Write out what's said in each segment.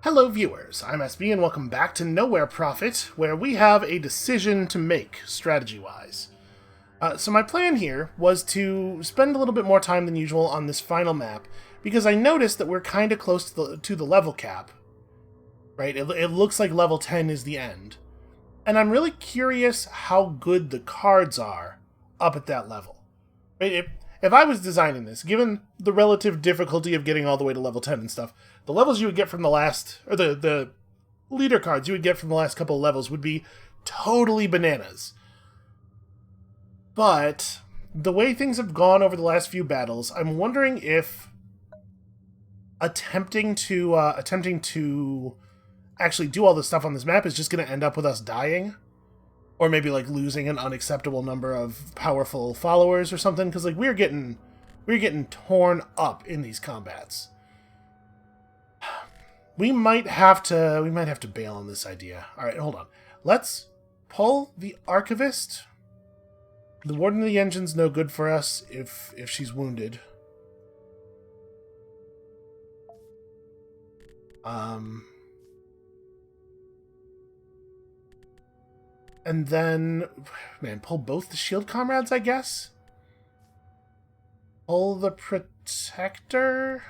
Hello viewers, I'm SB and welcome back to Nowhere Prophet, where we have a decision to make, strategy-wise. So my plan here was to spend a little bit more time than usual on this final map, because I noticed that we're kind of close to the level cap. Right? It looks like level 10 is the end. And I'm really curious how good the cards are up at that level. Right? If I was designing this, given the relative difficulty of getting all the way to level 10 and stuff, the levels you would get from the last, or the leader cards you would get from the last couple of levels would be totally bananas. But the way things have gone over the last few battles, I'm wondering if attempting to actually do all this stuff on this map is just going to end up with us dying. Or maybe, like, losing an unacceptable number of powerful followers or something, because, like, we're getting torn up in these combats. We might have to bail on this idea. Alright, hold on. Let's pull the Archivist. The Warden of the Engine's no good for us if she's wounded. And then, man, pull both the shield comrades, I guess? Pull the protector?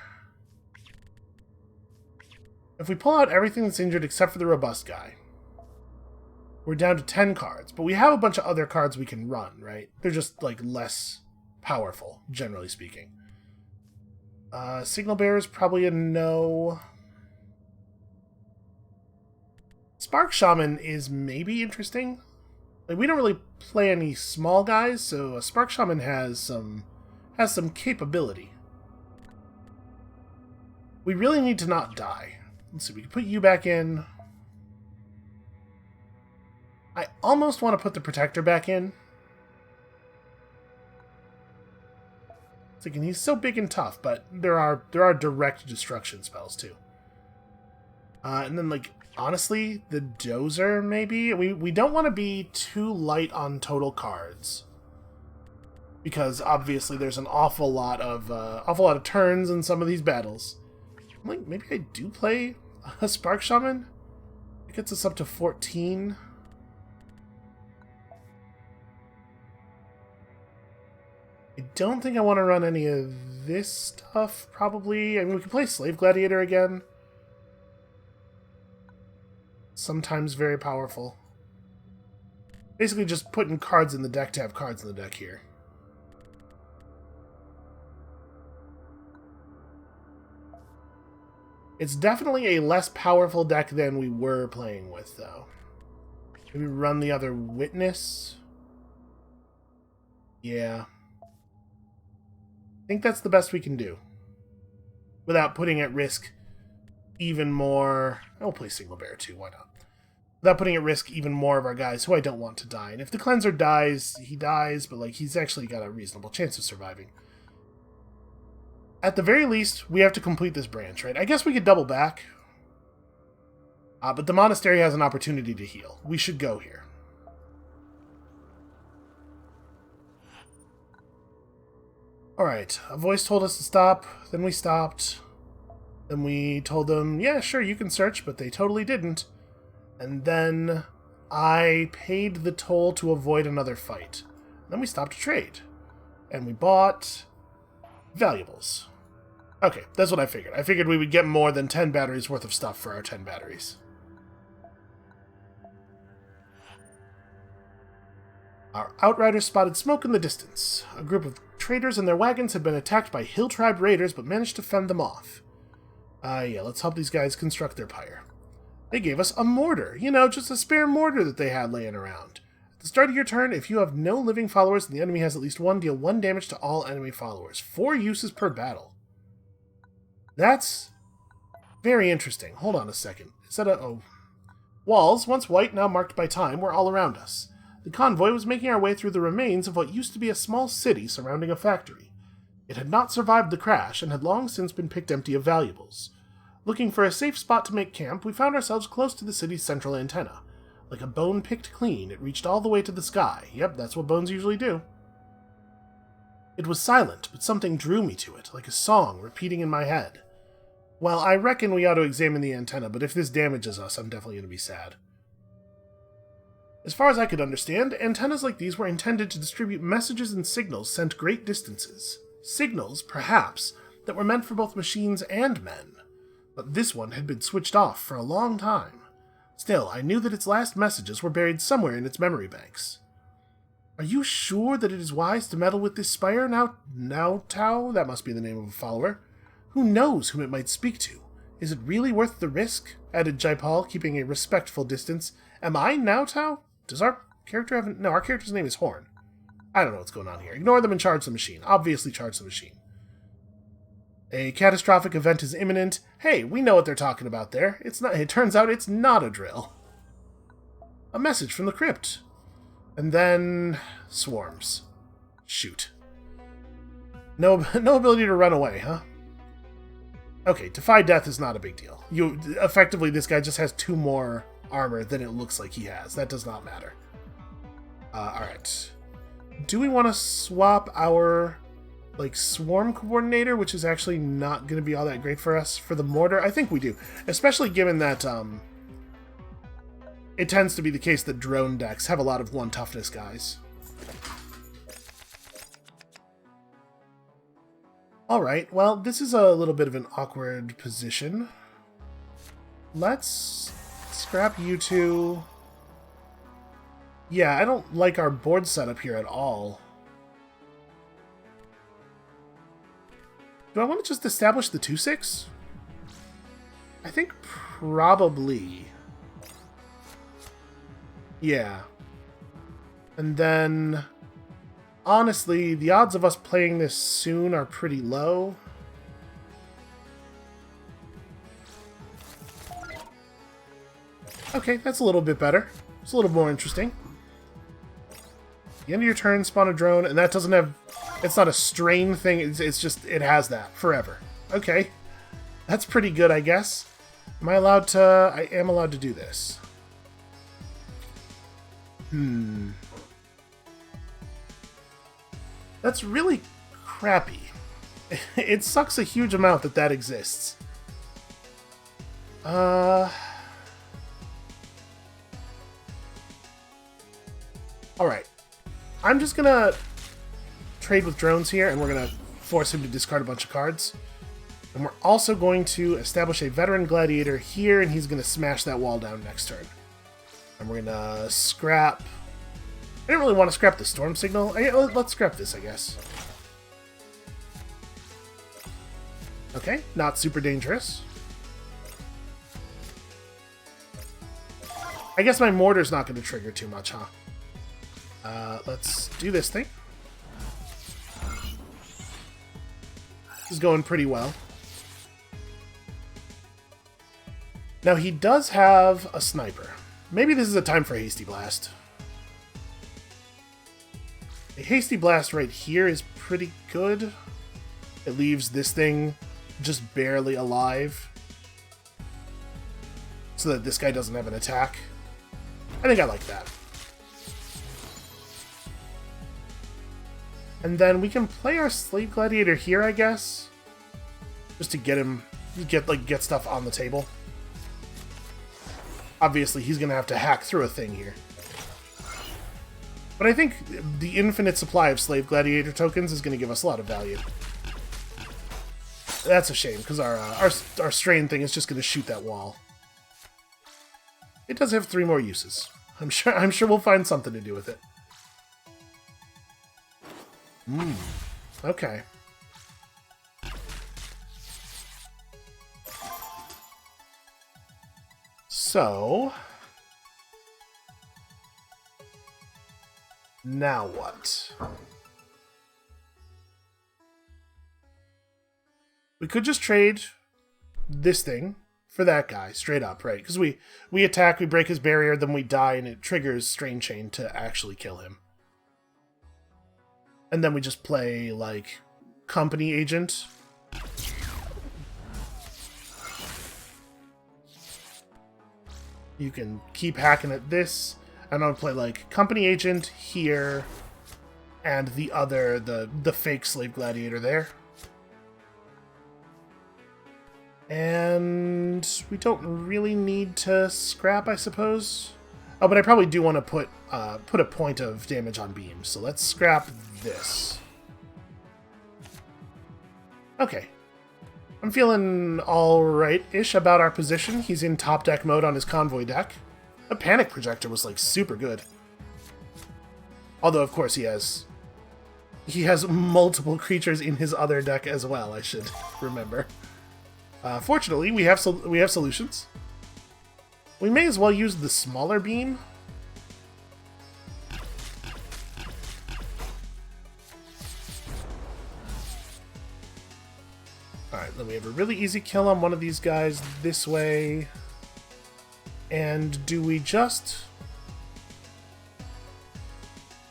If we pull out everything that's injured except for the robust guy, we're down to 10 cards. But we have a bunch of other cards we can run, right? They're just, like, less powerful, generally speaking. Signal Bearer is probably a no. Spark Shaman is maybe interesting. Like, we don't really play any small guys, so a Spark Shaman has some capability. We really need to not die. Let's see, we can put you back in. I almost want to put the Protector back in. Thinking he's so big and tough, but there are direct destruction spells too. And then, like, honestly, the Dozer, maybe? We don't want to be too light on total cards. Because, obviously, there's an awful lot of turns in some of these battles. Like, maybe I do play a Spark Shaman? It gets us up to 14. I don't think I want to run any of this stuff, probably. I mean, we can play Slave Gladiator again. Sometimes very powerful. Basically just putting cards in the deck to have cards in the deck here. It's definitely a less powerful deck than we were playing with, though. Maybe run the other Witness? Yeah. I think that's the best we can do. Without putting at risk even more. I'll play Signal Bearer too, why not? Without putting at risk even more of our guys who I don't want to die. And if the Cleanser dies, he dies, but like he's actually got a reasonable chance of surviving. At the very least, we have to complete this branch, right? I guess we could double back. But the monastery has an opportunity to heal. We should go here. Alright, a voice told us to stop, then we stopped. Then we told them, yeah, sure, you can search, but they totally didn't. And then I paid the toll to avoid another fight. Then we stopped to trade. And we bought valuables. Okay, that's what I figured. I figured we would get more than 10 batteries worth of stuff for our 10 batteries. Our outriders spotted smoke in the distance. A group of traders and their wagons had been attacked by Hill Tribe raiders, but managed to fend them off. Yeah, let's help these guys construct their pyre. They gave us a mortar. You know, just a spare mortar that they had laying around. At the start of your turn, if you have no living followers and the enemy has at least one, deal 1 damage to all enemy followers. 4 uses per battle. That's very interesting. Hold on a second. Is that a... oh. Walls, once white, now marked by time, were all around us. The convoy was making our way through the remains of what used to be a small city surrounding a factory. It had not survived the crash and had long since been picked empty of valuables. Looking for a safe spot to make camp, we found ourselves close to the city's central antenna. Like a bone picked clean, it reached all the way to the sky. Yep, that's what bones usually do. It was silent, but something drew me to it, like a song repeating in my head. Well, I reckon we ought to examine the antenna, but if this damages us, I'm definitely going to be sad. As far as I could understand, antennas like these were intended to distribute messages and signals sent great distances. Signals, perhaps, that were meant for both machines and men. But this one had been switched off for a long time. Still, I knew that its last messages were buried somewhere in its memory banks. Are you sure that it is wise to meddle with this spire now, Tao? That must be the name of a follower. Who knows whom it might speak to? Is it really worth the risk? Added Jaipal, keeping a respectful distance. Am I now Tao? Does our character have... No, our character's name is Horn. I don't know what's going on here. Ignore them and charge the machine. Obviously charge the machine. A catastrophic event is imminent. Hey, we know what they're talking about there. It turns out it's not a drill. A message from the crypt. And then... swarms. Shoot. No ability to run away, huh? Okay, defy death is not a big deal. Effectively, this guy just has 2 more armor than it looks like he has. That does not matter. Alright. Do we want to swap our, swarm coordinator, which is actually not going to be all that great for us, for the mortar? I think we do. Especially given that, it tends to be the case that drone decks have a lot of 1 toughness guys. Alright, well, this is a little bit of an awkward position. Let's scrap you two. Yeah, I don't like our board setup here at all. Do I want to just establish the 2-6? I think probably. Yeah. And then... honestly, the odds of us playing this soon are pretty low. Okay, that's a little bit better. It's a little more interesting. The end of your turn, spawn a drone, and that doesn't have... it's not a strain thing, it's just, it has that forever. Okay. That's pretty good, I guess. Am I allowed to... I am allowed to do this. That's really crappy. It sucks a huge amount that exists. Alright. I'm just gonna trade with drones here, and we're gonna force him to discard a bunch of cards. And we're also going to establish a veteran gladiator here, and he's gonna smash that wall down next turn. And we're gonna scrap... I didn't really want to scrap the storm signal. Let's scrap this, I guess. Okay, not super dangerous. I guess my mortar's not going to trigger too much, huh? Let's do this thing. This is going pretty well. Now, he does have a sniper. Maybe this is a time for a Hasty Blast. A Hasty Blast right here is pretty good. It leaves this thing just barely alive, so that this guy doesn't have an attack. I think I like that. And then we can play our Slave Gladiator here, I guess, just to get him, get stuff on the table. Obviously, he's gonna have to hack through a thing here. But I think the infinite supply of Slave Gladiator tokens is going to give us a lot of value. That's a shame, because our strain thing is just going to shoot that wall. It does have 3 more uses. I'm sure we'll find something to do with it. Okay. So... now what? We could just trade this thing for that guy, straight up, right? Because we attack, we break his barrier, then we die, and it triggers Strain Chain to actually kill him. And then we just play, Company Agent. You can keep hacking at this. I'm going to play, Company Agent here, and the other, the fake Slave Gladiator there. And we don't really need to scrap, I suppose. Oh, but I probably do want to put a point of damage on beams. So let's scrap this. Okay. I'm feeling alright-ish about our position. He's in top deck mode on his convoy deck. The panic projector was, like, super good. Although, of course, he has multiple creatures in his other deck as well, I should remember. Fortunately, we have solutions. We may as well use the smaller beam. Alright, then we have a really easy kill on one of these guys this way. And do we just,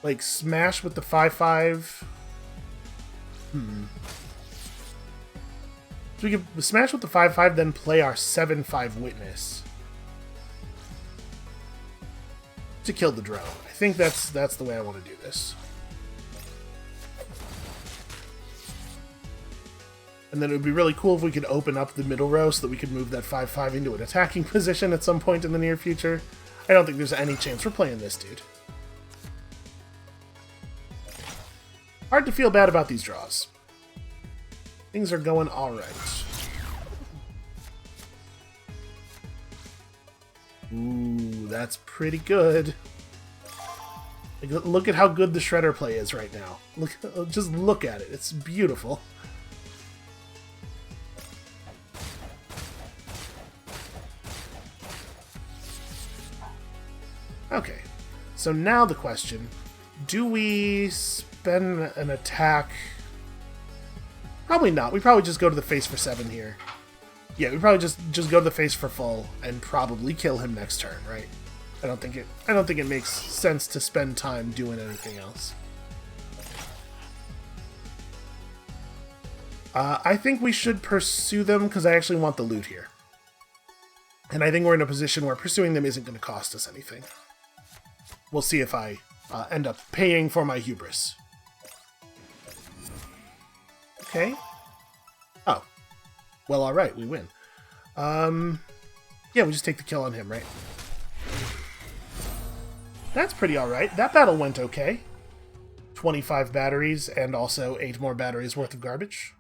like, smash with the 5/5? So we can smash with the 5/5, then play our 7/5 Witness to kill the drone. I think that's the way I want to do this. And then it would be really cool if we could open up the middle row so that we could move that 5/5 into an attacking position at some point in the near future. I don't think there's any chance we're playing this dude. Hard to feel bad about these draws. Things are going alright. Ooh, that's pretty good. Like, look at how good the Shredder play is right now. Just look at it. It's beautiful. Okay, so now the question, do we spend an attack? Probably not. We probably just go to the face for 7 here. Yeah, we probably just go to the face for full and probably kill him next turn, right? I don't think it makes sense to spend time doing anything else. I think we should pursue them because I actually want the loot here. And I think we're in a position where pursuing them isn't going to cost us anything. We'll see if I end up paying for my hubris. Okay. Oh. Well, alright, we win. Yeah, we just take the kill on him, right? That's pretty alright. That battle went okay. 25 batteries and also 8 more batteries worth of garbage.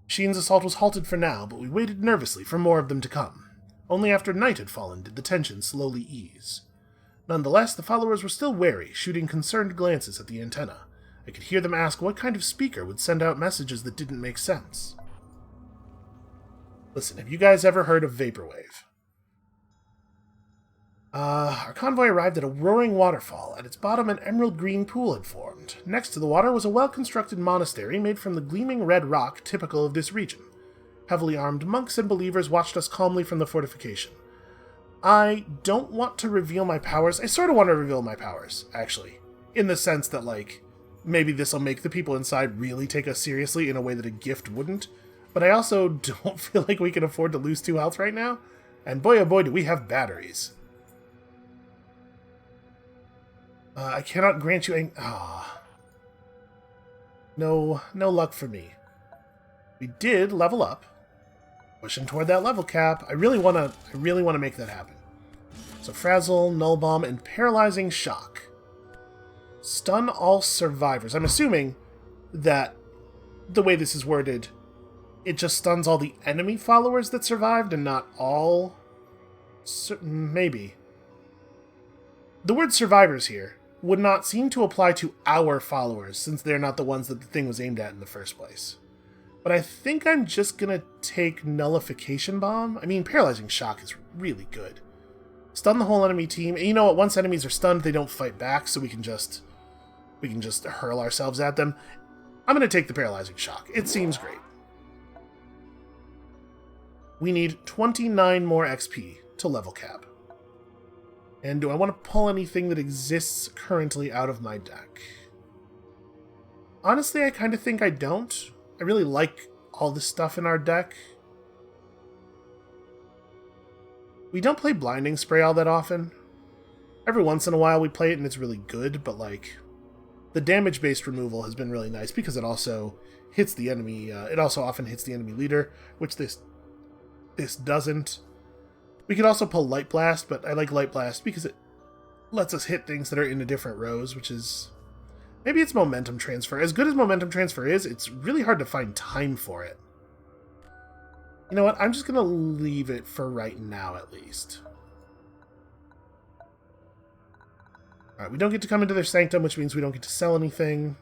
Sheen's assault was halted for now, but we waited nervously for more of them to come. Only after night had fallen did the tension slowly ease. Nonetheless, the followers were still wary, shooting concerned glances at the antenna. I could hear them ask what kind of speaker would send out messages that didn't make sense. Listen, have you guys ever heard of Vaporwave? Our convoy arrived at a roaring waterfall. At its bottom, an emerald green pool had formed. Next to the water was a well-constructed monastery made from the gleaming red rock typical of this region. Heavily armed monks and believers watched us calmly from the fortification. I don't want to reveal my powers. I sort of want to reveal my powers, actually. In the sense that, like, maybe this will make the people inside really take us seriously in a way that a gift wouldn't. But I also don't feel like we can afford to lose 2 health right now. And boy, oh boy, do we have batteries. I cannot grant you No luck for me. We did level up. Pushing toward that level cap. I really want to make that happen. So Frazzle, Null Bomb, and Paralyzing Shock. Stun all survivors. I'm assuming that the way this is worded, it just stuns all the enemy followers that survived and not all. Maybe. The word survivors here would not seem to apply to our followers, since they're not the ones that the thing was aimed at in the first place. But I think I'm just gonna take Nullification Bomb. I mean, Paralyzing Shock is really good. Stun the whole enemy team. And you know what? Once enemies are stunned, they don't fight back, so we can just hurl ourselves at them. I'm gonna take the Paralyzing Shock. It seems great. We need 29 more XP to level cap. And do I want to pull anything that exists currently out of my deck? Honestly, I kind of think I don't. I really like all the stuff in our deck. We don't play Blinding Spray all that often. Every once in a while we play it and it's really good, but like, the damage-based removal has been really nice because it also hits the enemy, it also often hits the enemy leader, which this This doesn't. We could also pull Light Blast, but I like Light Blast because it lets us hit things that are in a different rows, which is... Maybe it's Momentum Transfer. As good as Momentum Transfer is, it's really hard to find time for it. You know what? I'm just going to leave it for right now, at least. Alright, we don't get to come into their Sanctum, which means we don't get to sell anything.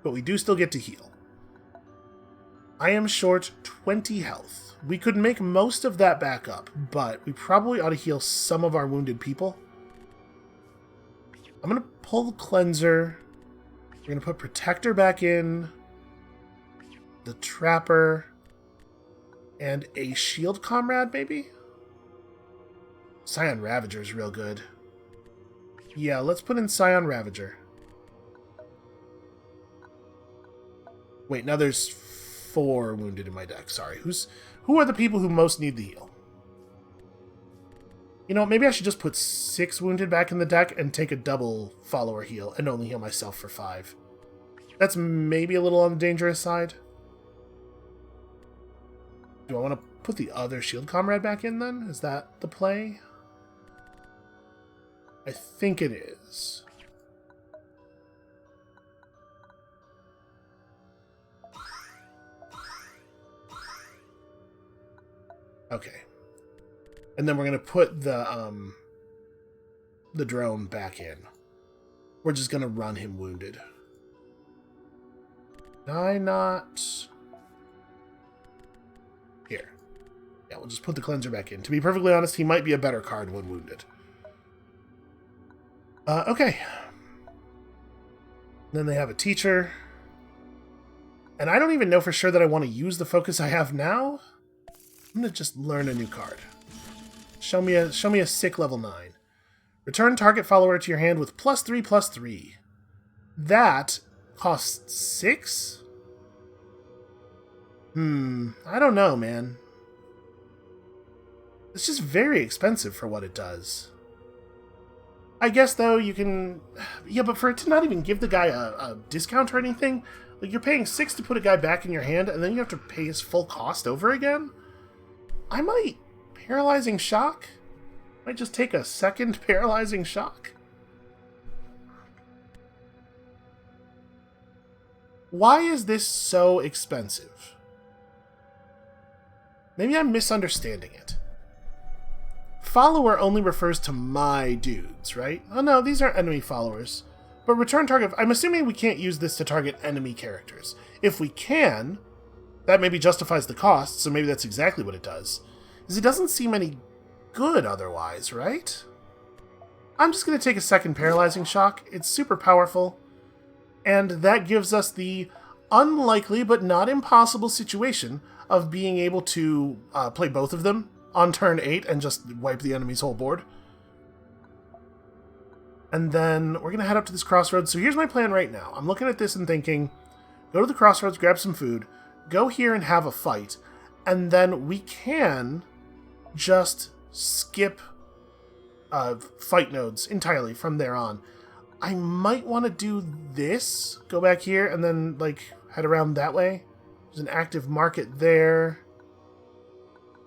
But we do still get to heal. I am short 20 health. We could make most of that back up, but we probably ought to heal some of our wounded people. I'm going to pull the Cleanser. We're going to put Protector back in. The Trapper. And a Shield Comrade, maybe? Scion Ravager is real good. Yeah, let's put in Scion Ravager. Wait, now there's 4 wounded in my deck. Sorry. Who are the people who most need the heal? You know, maybe I should just put 6 wounded back in the deck and take a double follower heal and only heal myself for 5. That's maybe a little on the dangerous side. Do I want to put the other Shield Comrade back in then? Is that the play? I think it is. Okay. And then we're going to put the drone back in. We're just going to run him wounded. Did I not... Here. Yeah, we'll just put the Cleanser back in. To be perfectly honest, he might be a better card when wounded. Okay. Then they have a Teacher. And I don't even know for sure that I want to use the focus I have now. I'm going to just learn a new card. Show me a sick level 9. Return target follower to your hand with +3/+3. That costs 6? I don't know, man. It's just very expensive for what it does. I guess, though, you can... Yeah, but for it to not even give the guy a discount or anything, like, you're paying 6 to put a guy back in your hand, and then you have to pay his full cost over again? I might... Paralyzing Shock? Might just take a second Paralyzing Shock? Why is this so expensive? Maybe I'm misunderstanding it. Follower only refers to my dudes, right? Oh no, these are enemy followers. But return target... I'm assuming we can't use this to target enemy characters. If we can, that maybe justifies the cost, so maybe that's exactly what it does. Because it doesn't seem any good otherwise, right? I'm just going to take a second Paralyzing Shock. It's super powerful. And that gives us the unlikely but not impossible situation of being able to play both of them on turn 8 and just wipe the enemy's whole board. And then we're going to head up to this crossroads. So here's my plan right now. I'm looking at this and thinking, go to the crossroads, grab some food, go here and have a fight, and then we can just skip fight nodes entirely from there on. I might want to do this, go back here, and then like head around that way. There's an active market there.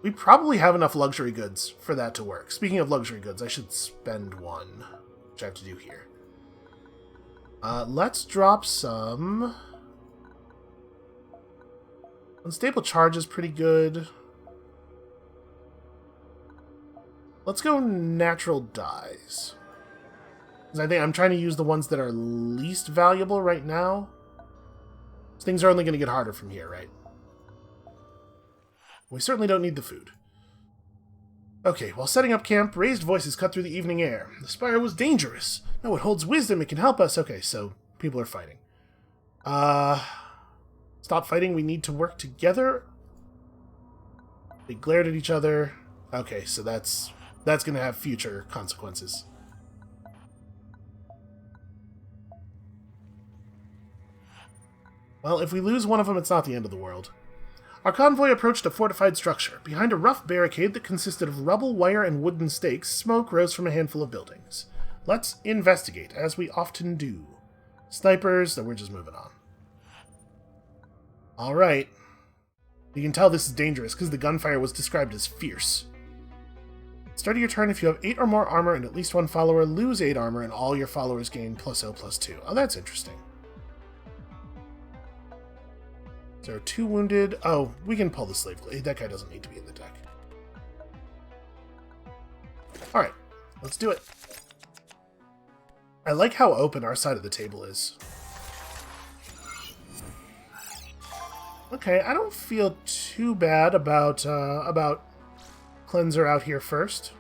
We probably have enough luxury goods for that to work. Speaking of luxury goods, I should spend 1, which I have to do here. Let's drop some... Unstable Charge is pretty good. Let's go Natural Dies. Because I think I'm trying to use the ones that are least valuable right now. Things are only going to get harder from here, right? We certainly don't need the food. Okay, while setting up camp, raised voices cut through the evening air. The spire was dangerous. No, it holds wisdom. It can help us. Okay, so people are fighting. Stop fighting. We need to work together. They glared at each other. Okay, so that's going to have future consequences. Well, if we lose one of them, it's not the end of the world. Our convoy approached a fortified structure. Behind a rough barricade that consisted of rubble, wire, and wooden stakes, smoke rose from a handful of buildings. Let's investigate, as we often do. Snipers, no, we're just moving on. Alright. You can tell this is dangerous because the gunfire was described as fierce. Start of your turn, if you have 8 or more armor and at least one follower, lose 8 armor and all your followers gain +0/+2. Oh, that's interesting. There are 2 wounded. Oh, we can pull the Slave Glaive. That guy doesn't need to be in the deck. Alright, let's do it. I like how open our side of the table is. Okay, I don't feel too bad about Cleanser out here first.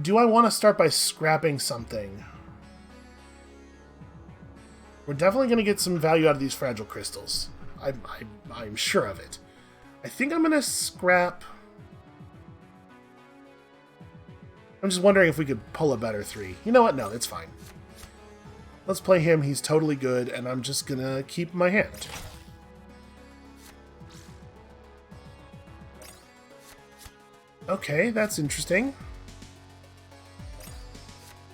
Do I want to start by scrapping something? We're definitely going to get some value out of these fragile crystals. I'm sure of it. I think I'm going to scrap... I'm just wondering if we could pull a better 3. You know what? No, it's fine. Let's play him. He's totally good, and I'm just going to keep my hand. Okay, that's interesting.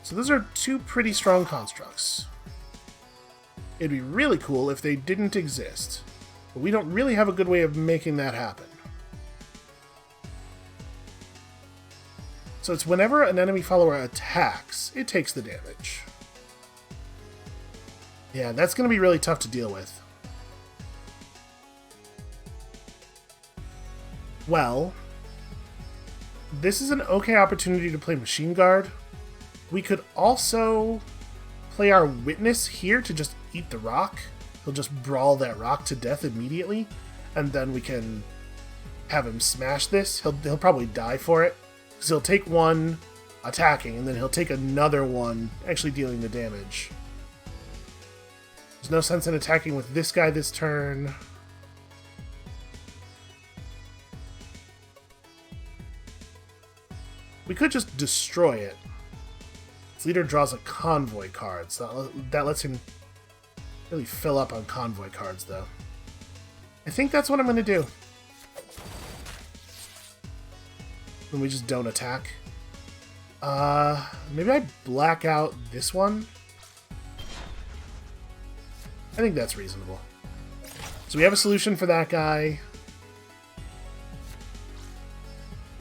So those are 2 pretty strong constructs. It'd be really cool if they didn't exist, but we don't really have a good way of making that happen. So it's whenever an enemy follower attacks, it takes the damage. Yeah, that's going to be really tough to deal with. Well, this is an okay opportunity to play Machine Guard. We could also play our Witness here to just eat the rock. He'll just brawl that rock to death immediately, and then we can have him smash this. He'll probably die for it, because he'll take 1 attacking, and then he'll take another 1 actually dealing the damage. There's no sense in attacking with this guy this turn. We could just destroy it. Its leader draws a convoy card, so that lets him really fill up on convoy cards, though. I think that's what I'm going to do. When we just don't attack. Maybe I black out this one? I think that's reasonable. So we have a solution for that guy.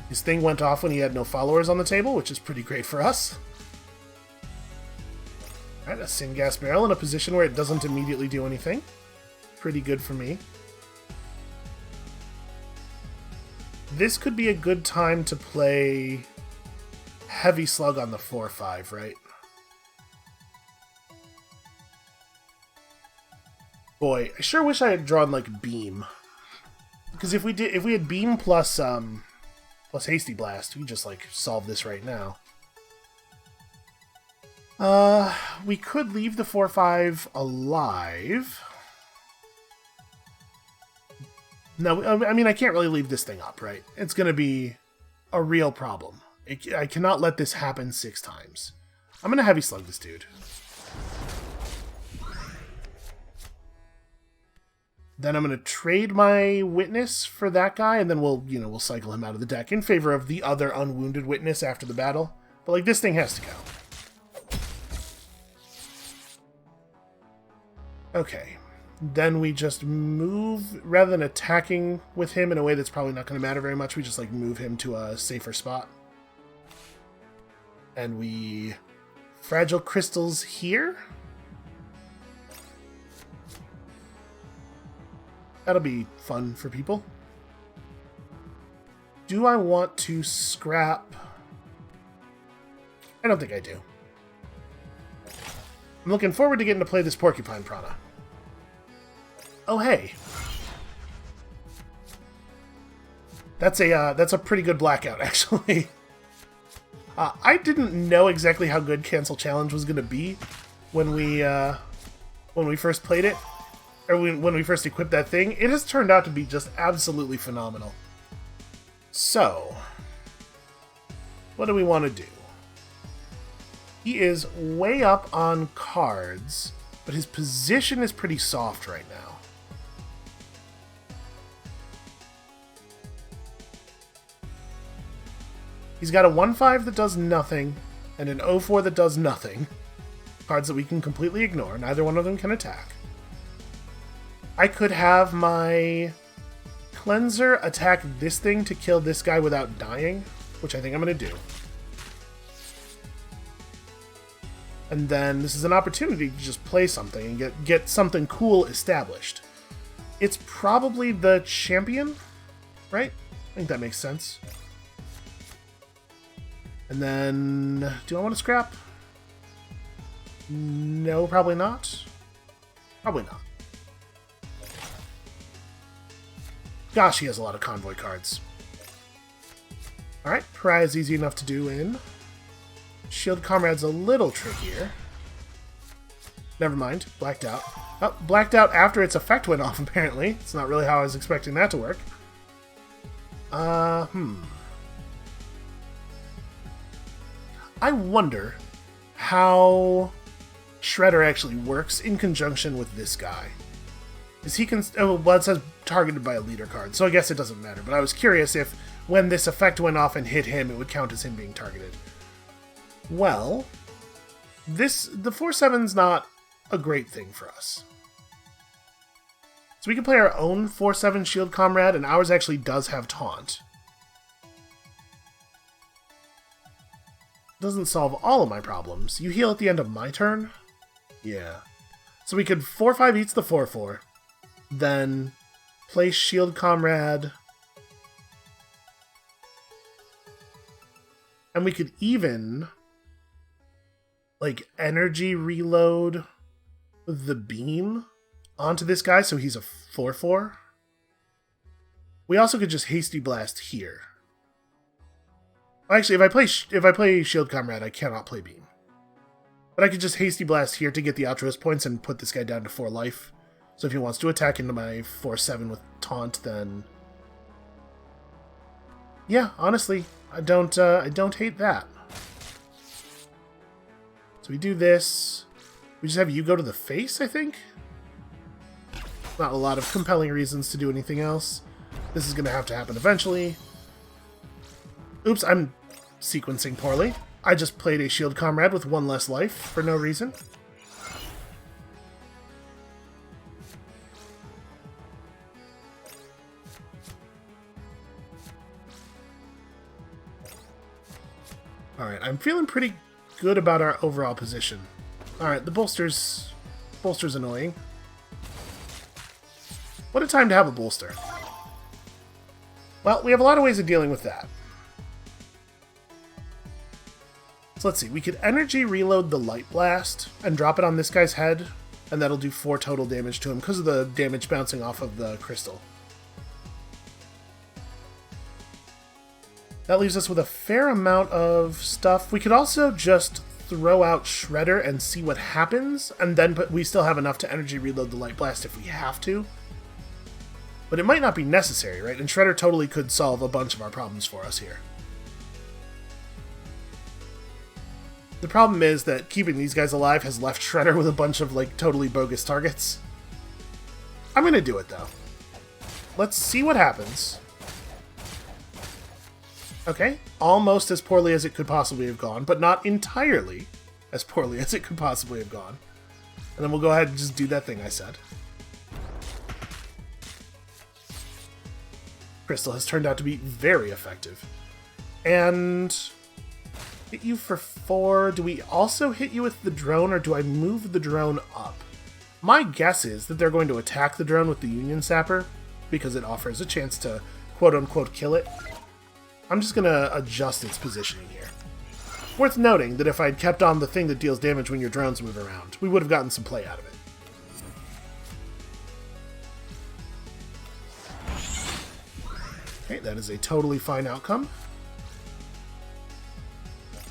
His thing went off when he had no followers on the table, which is pretty great for us. Alright, a Syngas Barrel in a position where it doesn't immediately do anything. Pretty good for me. This could be a good time to play Heavy Slug on the 4/5, right? Boy, I sure wish I had drawn like Beam. Because if we had Beam plus Hasty Blast, we could just like solve this right now. We could leave the 4/5 alive. No, I mean, I can't really leave this thing up, right? It's going to be a real problem. I cannot let this happen 6 times. I'm going to Heavy Slug this dude. Then I'm going to trade my Witness for that guy, and then we'll cycle him out of the deck in favor of the other unwounded Witness after the battle. But, like, this thing has to go. Okay. Then we just move, rather than attacking with him in a way that's probably not going to matter very much, we just, like, move him to a safer spot. And we Fragile Crystals here. That'll be fun for people. Do I want to scrap? I don't think I do. I'm looking forward to getting to play this Porcupine Prana. Oh, hey. That's a pretty good blackout, actually. I didn't know exactly how good Cancel Challenge was going to be when we first played it. Or when we first equipped that thing. It has turned out to be just absolutely phenomenal. So, what do we want to do? He is way up on cards, but his position is pretty soft right now. He's got a 1/5 that does nothing, and an 0/4 that does nothing. Cards that we can completely ignore. Neither one of them can attack. I could have my cleanser attack this thing to kill this guy without dying, which I think I'm going to do. And then this is an opportunity to just play something and get something cool established. It's probably the champion, right? I think that makes sense. And then, do I want to scrap? No, probably not. Probably not. Gosh, he has a lot of convoy cards. Alright, Pariah is easy enough to do in. Shield Comrade's a little trickier. Never mind, blacked out. Oh, blacked out after its effect went off, apparently. It's not really how I was expecting that to work. I wonder how Shredder actually works in conjunction with this guy. Is he oh, well, it says targeted by a leader card, so I guess it doesn't matter. But I was curious if when this effect went off and hit him, it would count as him being targeted. Well, the 4/7's not a great thing for us. So we can play our own 4/7 Shield Comrade, and ours actually does have Taunt. Doesn't solve all of my problems. You heal at the end of my turn? Yeah. So we could 4/5 eats the 4/4, then play Shield Comrade, and we could even like energy reload the beam onto this guy so he's a 4/4. We also could just Hasty Blast here. Actually, if I play Shield Comrade, I cannot play Beam. But I could just Hasty Blast here to get the Altruist points and put this guy down to 4 life. So if he wants to attack into my 4/7 with Taunt, then yeah, honestly, I don't hate that. So we do this. We just have you go to the face, I think? Not a lot of compelling reasons to do anything else. This is going to have to happen eventually. Oops, I'm sequencing poorly. I just played a Shield Comrade with 1 less life for no reason. Alright, I'm feeling pretty good about our overall position. Alright, the bolster's annoying. What a time to have a bolster. Well, we have a lot of ways of dealing with that. So let's see, we could energy reload the Light Blast and drop it on this guy's head, and that'll do 4 total damage to him because of the damage bouncing off of the crystal. That leaves us with a fair amount of stuff. We could also just throw out Shredder and see what happens, and then we still have enough to energy reload the Light Blast if we have to. But it might not be necessary, right? And Shredder totally could solve a bunch of our problems for us here. The problem is that keeping these guys alive has left Shredder with a bunch of, like, totally bogus targets. I'm gonna do it, though. Let's see what happens. Okay, almost as poorly as it could possibly have gone, but not entirely as poorly as it could possibly have gone. And then we'll go ahead and just do that thing I said. Crystal has turned out to be very effective. And hit you for 4. Do we also hit you with the drone, or do I move the drone up? My guess is that they're going to attack the drone with the Union Sapper, because it offers a chance to quote-unquote kill it. I'm just going to adjust its positioning here. Worth noting that if I'd kept on the thing that deals damage when your drones move around, we would have gotten some play out of it. Okay, that is a totally fine outcome.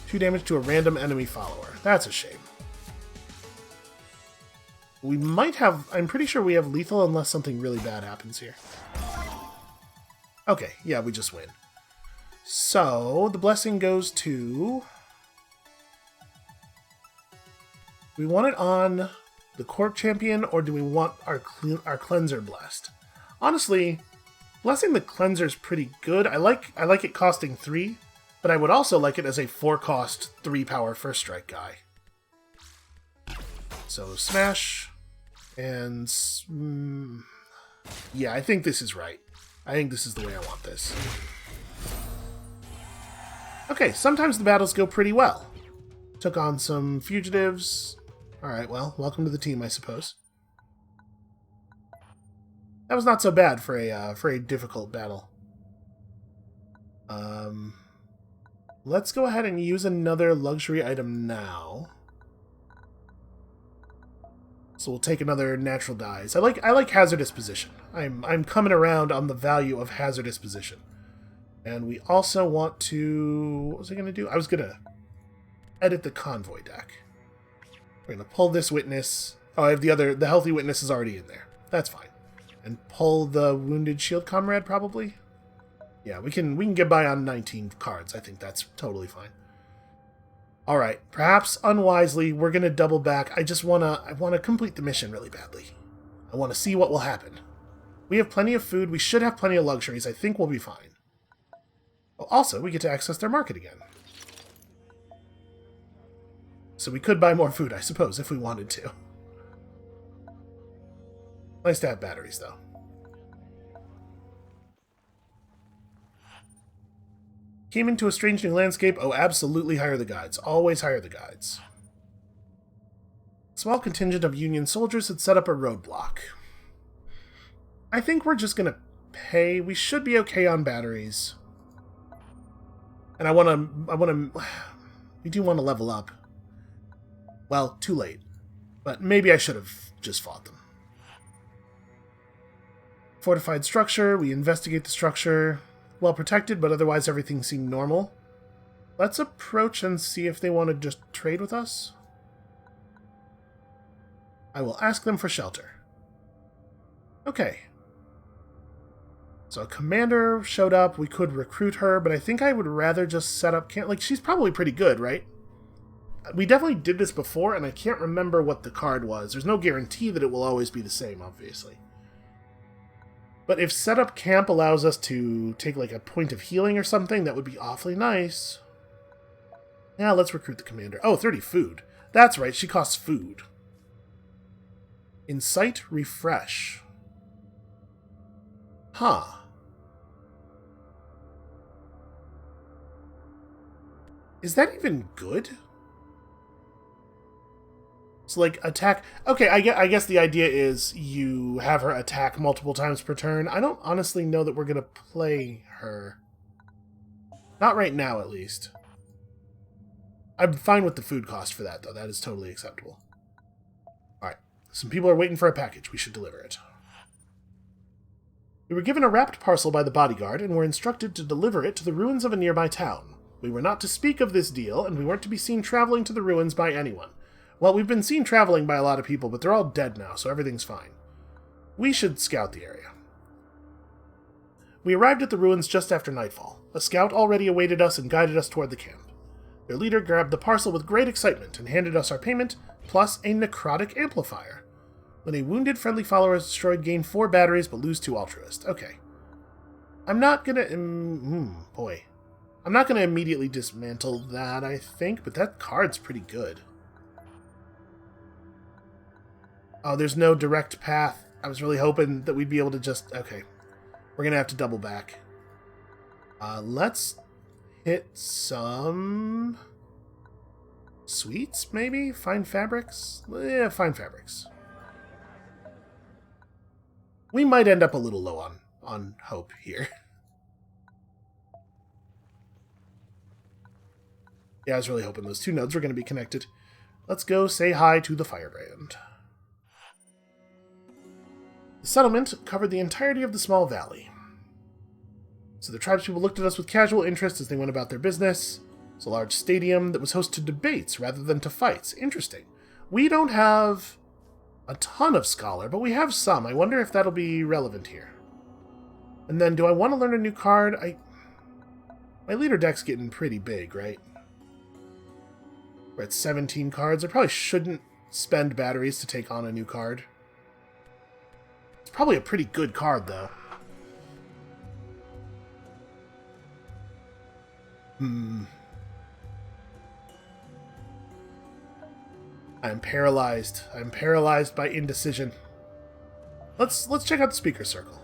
2 damage to a random enemy follower. That's a shame. We might have... I'm pretty sure we have lethal unless something really bad happens here. Okay, yeah, we just win. So, the blessing goes to... Do we want it on the Court Champion, or do we want our Cleanser blessed? Honestly, blessing the Cleanser is pretty good. I like it costing 3, but I would also like it as a 4-cost, 3-power first strike guy. So, smash, and... Yeah, I think this is right. I think this is the way I want this. Okay, sometimes the battles go pretty well. Took on some fugitives. Alright, well, welcome to the team, I suppose. That was not so bad for a difficult battle. Let's go ahead and use another luxury item now. So we'll take another natural dyes. I like hazardous position. I'm coming around on the value of hazardous position. And we also want to... What was I going to do? I was going to edit the convoy deck. We're going to pull this witness. Oh, I have the healthy witness is already in there. That's fine. And pull the wounded shield comrade, probably. Yeah, we can get by on 19 cards. I think that's totally fine. All right, perhaps unwisely, we're gonna double back. I wanna complete the mission really badly. I want to see what will happen. We have plenty of food. We should have plenty of luxuries. I think we'll be fine. Well, also, we get to access their market again. So we could buy more food, I suppose, if we wanted to. Nice to have batteries, though. Came into a strange new landscape. Oh, absolutely hire the guides. Always hire the guides. A small contingent of Union soldiers had set up a roadblock. I think we're just going to pay. We should be okay on batteries. And we do want to level up. Well, too late. But maybe I should have just fought them. Fortified structure. We investigate the structure. Well protected, but otherwise everything seemed normal. Let's approach and see if they want to just trade with us. I will ask them for shelter. Okay. So a commander showed up. We could recruit her, but I think I would rather just set up camp. Like, she's probably pretty good, right? We definitely did this before, and I can't remember what the card was. There's no guarantee that it will always be the same, obviously. But if set up camp allows us to take like a point of healing or something, that would be awfully nice. Yeah, let's recruit the commander. Oh, 30 food. That's right, she costs food. Incite refresh. Huh. Is that even good? So, like, attack... Okay, I guess the idea is you have her attack multiple times per turn. I don't honestly know that we're going to play her. Not right now, at least. I'm fine with the food cost for that, though. That is totally acceptable. Alright. Some people are waiting for a package. We should deliver it. We were given a wrapped parcel by the bodyguard and were instructed to deliver it to the ruins of a nearby town. We were not to speak of this deal, and we weren't to be seen traveling to the ruins by anyone. Well, we've been seen traveling by a lot of people, but they're all dead now, so everything's fine. We should scout the area. We arrived at the ruins just after nightfall. A scout already awaited us and guided us toward the camp. Their leader grabbed the parcel with great excitement and handed us our payment, plus a necrotic amplifier. When a wounded friendly follower is destroyed, gain 4 batteries, but lose 2 altruist. Okay. I'm not gonna... boy. I'm not gonna immediately dismantle that, I think, but that card's pretty good. Oh, there's no direct path. I was really hoping that we'd be able to just... Okay. We're gonna have to double back. Let's hit some... sweets, maybe? Fine fabrics? Yeah, fine fabrics. We might end up a little low on hope here. Yeah, I was really hoping those 2 nodes were going to be connected. Let's go say hi to the Firebrand. The settlement covered the entirety of the small valley. So the tribespeople looked at us with casual interest as they went about their business. It's a large stadium that was host to debates rather than to fights. Interesting. We don't have a ton of Scholar, but we have some. I wonder if that'll be relevant here. And then, do I want to learn a new card? My leader deck's getting pretty big, right? We're at 17 cards. I probably shouldn't spend batteries to take on a new card. It's probably a pretty good card, though. I'm paralyzed. I'm paralyzed by indecision. Let's check out the speaker circle.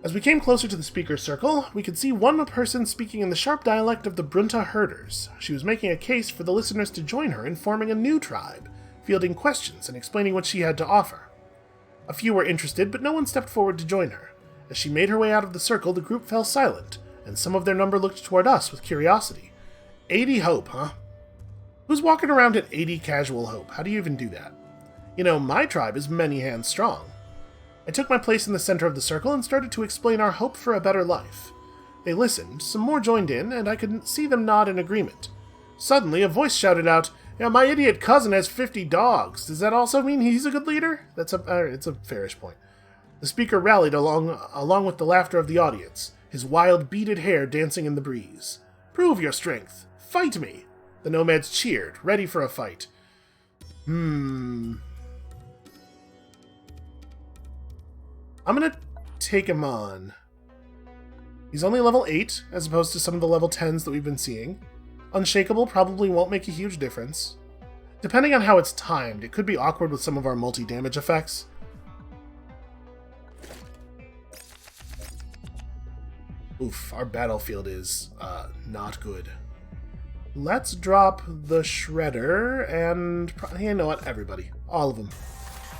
As we came closer to the speaker circle, we could see one person speaking in the sharp dialect of the Brunta herders. She was making a case for the listeners to join her in forming a new tribe, fielding questions and explaining what she had to offer. A few were interested, but no one stepped forward to join her. As she made her way out of the circle, the group fell silent, and some of their number looked toward us with curiosity. 80 hope, huh? Who's walking around at 80 casual hope? How do you even do that? You know, my tribe is many hands strong. I took my place in the center of the circle and started to explain our hope for a better life. They listened, some more joined in, and I could see them nod in agreement. Suddenly, a voice shouted out, "Yeah, my idiot cousin has 50 dogs. Does that also mean he's a good leader?" It's a fairish point. The speaker rallied along with the laughter of the audience, his wild, beaded hair dancing in the breeze. "Prove your strength. Fight me." The nomads cheered, ready for a fight. I'm gonna take him on. He's only level 8, as opposed to some of the level 10s that we've been seeing. Unshakable probably won't make a huge difference. Depending on how it's timed, it could be awkward with some of our multi-damage effects. Oof, our battlefield is not good. Let's drop the Shredder and... you know what? Everybody. All of them.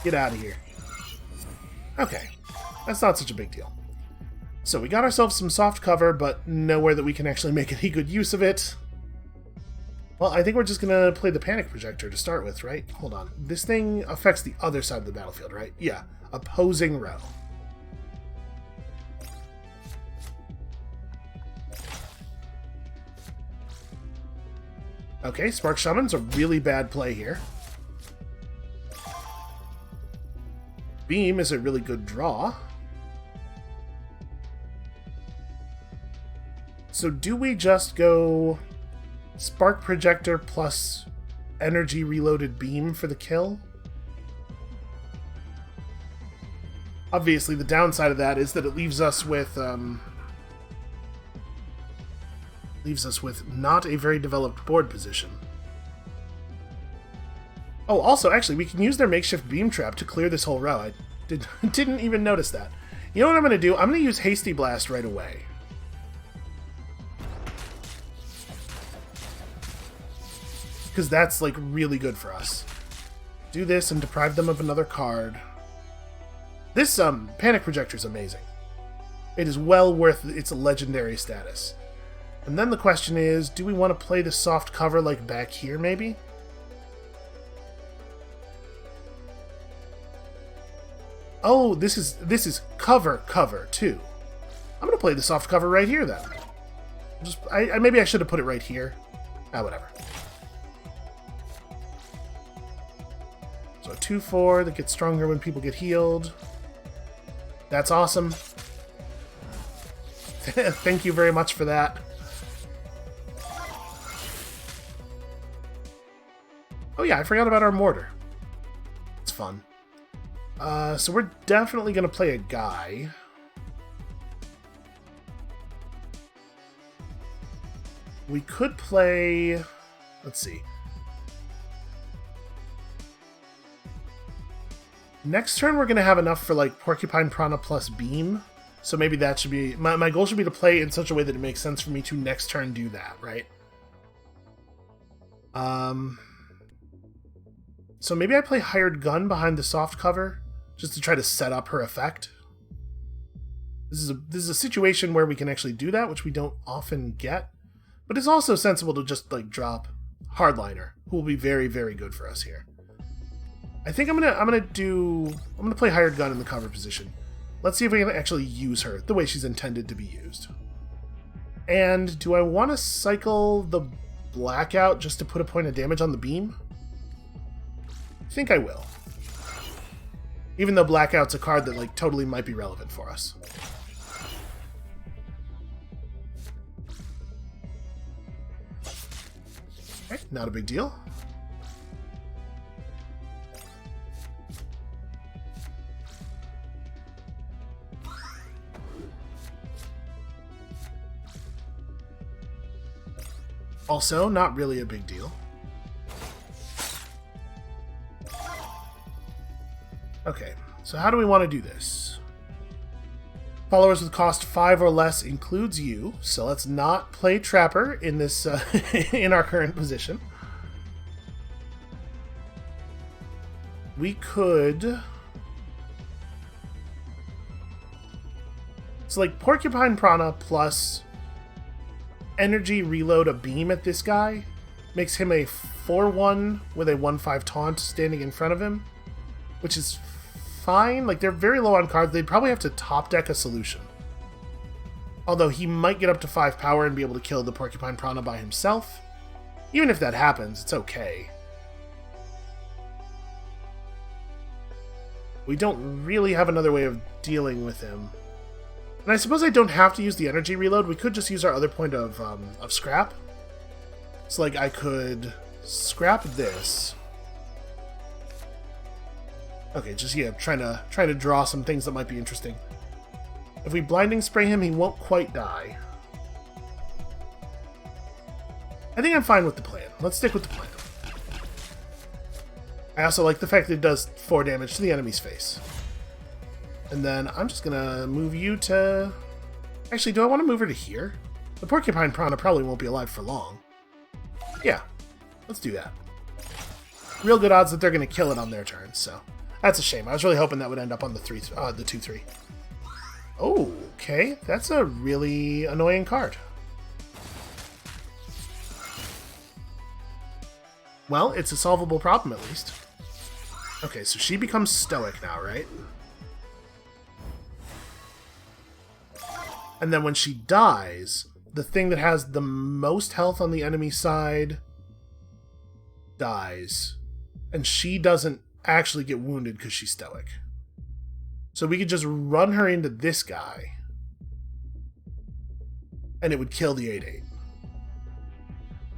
Get out of here. Okay. That's not such a big deal. So we got ourselves some soft cover, but nowhere that we can actually make any good use of it. Well, I think we're just going to play the Panic Projector to start with, right? Hold on. This thing affects the other side of the battlefield, right? Yeah. Opposing row. Okay, Spark Shaman's a really bad play here. Beam is a really good draw. So do we just go Spark Projector plus Energy Reloaded Beam for the kill? Obviously, the downside of that is that it leaves us with not a very developed board position. Oh, also, actually, we can use their makeshift beam trap to clear this whole row. I didn't even notice that. You know what I'm going to do? I'm going to use Hasty Blast right away. Because that's, like, really good for us. Do this and deprive them of another card. This, Panic Projector is amazing. It is well worth its legendary status. And then the question is, do we want to play the soft cover, like, back here, maybe? Oh, this is cover, too. I'm going to play the soft cover right here, then. Maybe I should have put it right here. Whatever. So 2/4 that gets stronger when people get healed. That's awesome. Thank you very much for that. Oh yeah, I forgot about our mortar. It's fun. So we're definitely going to play a guy. We could play... let's see. Next turn we're going to have enough for like Porcupine Prana plus Beam. So maybe that should be... My goal should be to play in such a way that it makes sense for me to next turn do that, right? So maybe I play Hired Gun behind the soft cover, just to try to set up her effect. This is a situation where we can actually do that, which we don't often get. But it's also sensible to just like drop Hardliner, who will be very, very good for us here. I think I'm gonna play Hired Gun in the cover position. Let's see if we can actually use her the way she's intended to be used. And do I want to cycle the Blackout just to put a point of damage on the beam? I think I will. Even though Blackout's a card that like totally might be relevant for us. Okay, not a big deal. Also, not really a big deal. So how do we want to do this? Followers with cost 5 or less includes you, so let's not play Trapper in this in our current position. We could... So like Porcupine Prana plus energy reload a beam at this guy makes him a 4-1 with a 1-5 taunt standing in front of him, which is fine. Like, they're very low on cards. They'd probably have to top deck a solution. Although he might get up to 5 power and be able to kill the Porcupine Prana by himself. Even if that happens, it's okay. We don't really have another way of dealing with him. And I suppose I don't have to use the energy reload. We could just use our other point of scrap. So, like, I could scrap this. Okay, just, yeah, trying to draw some things that might be interesting. If we blinding spray him, he won't quite die. I think I'm fine with the plan. Let's stick with the plan. I also like the fact that it does 4 damage to the enemy's face. And then I'm just gonna move you to... Actually, do I want to move her to here? The Porcupine Prana probably won't be alive for long. Yeah, let's do that. Real good odds that they're gonna kill it on their turn, so... That's a shame. I was really hoping that would end up on the 2-3. Oh, okay. That's a really annoying card. Well, it's a solvable problem, at least. Okay, so she becomes stoic now, right? And then when she dies, the thing that has the most health on the enemy side dies. And she doesn't actually get wounded because she's stoic. So we could just run her into this guy, and it would kill the 8/8.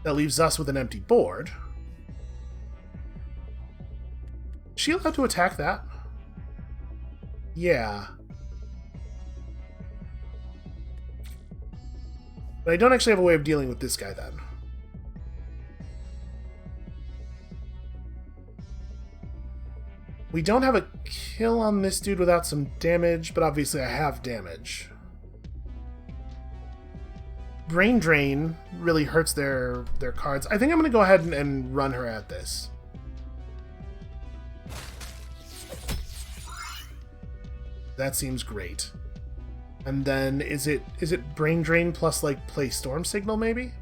That leaves us with an empty board. Is she allowed to attack that? Yeah. But I don't actually have a way of dealing with this guy then. We don't have a kill on this dude without some damage, but obviously I have damage. Brain Drain really hurts their cards. I think I'm going to go ahead and run her at this. That seems great. And then is it Brain Drain plus like play Storm Signal maybe?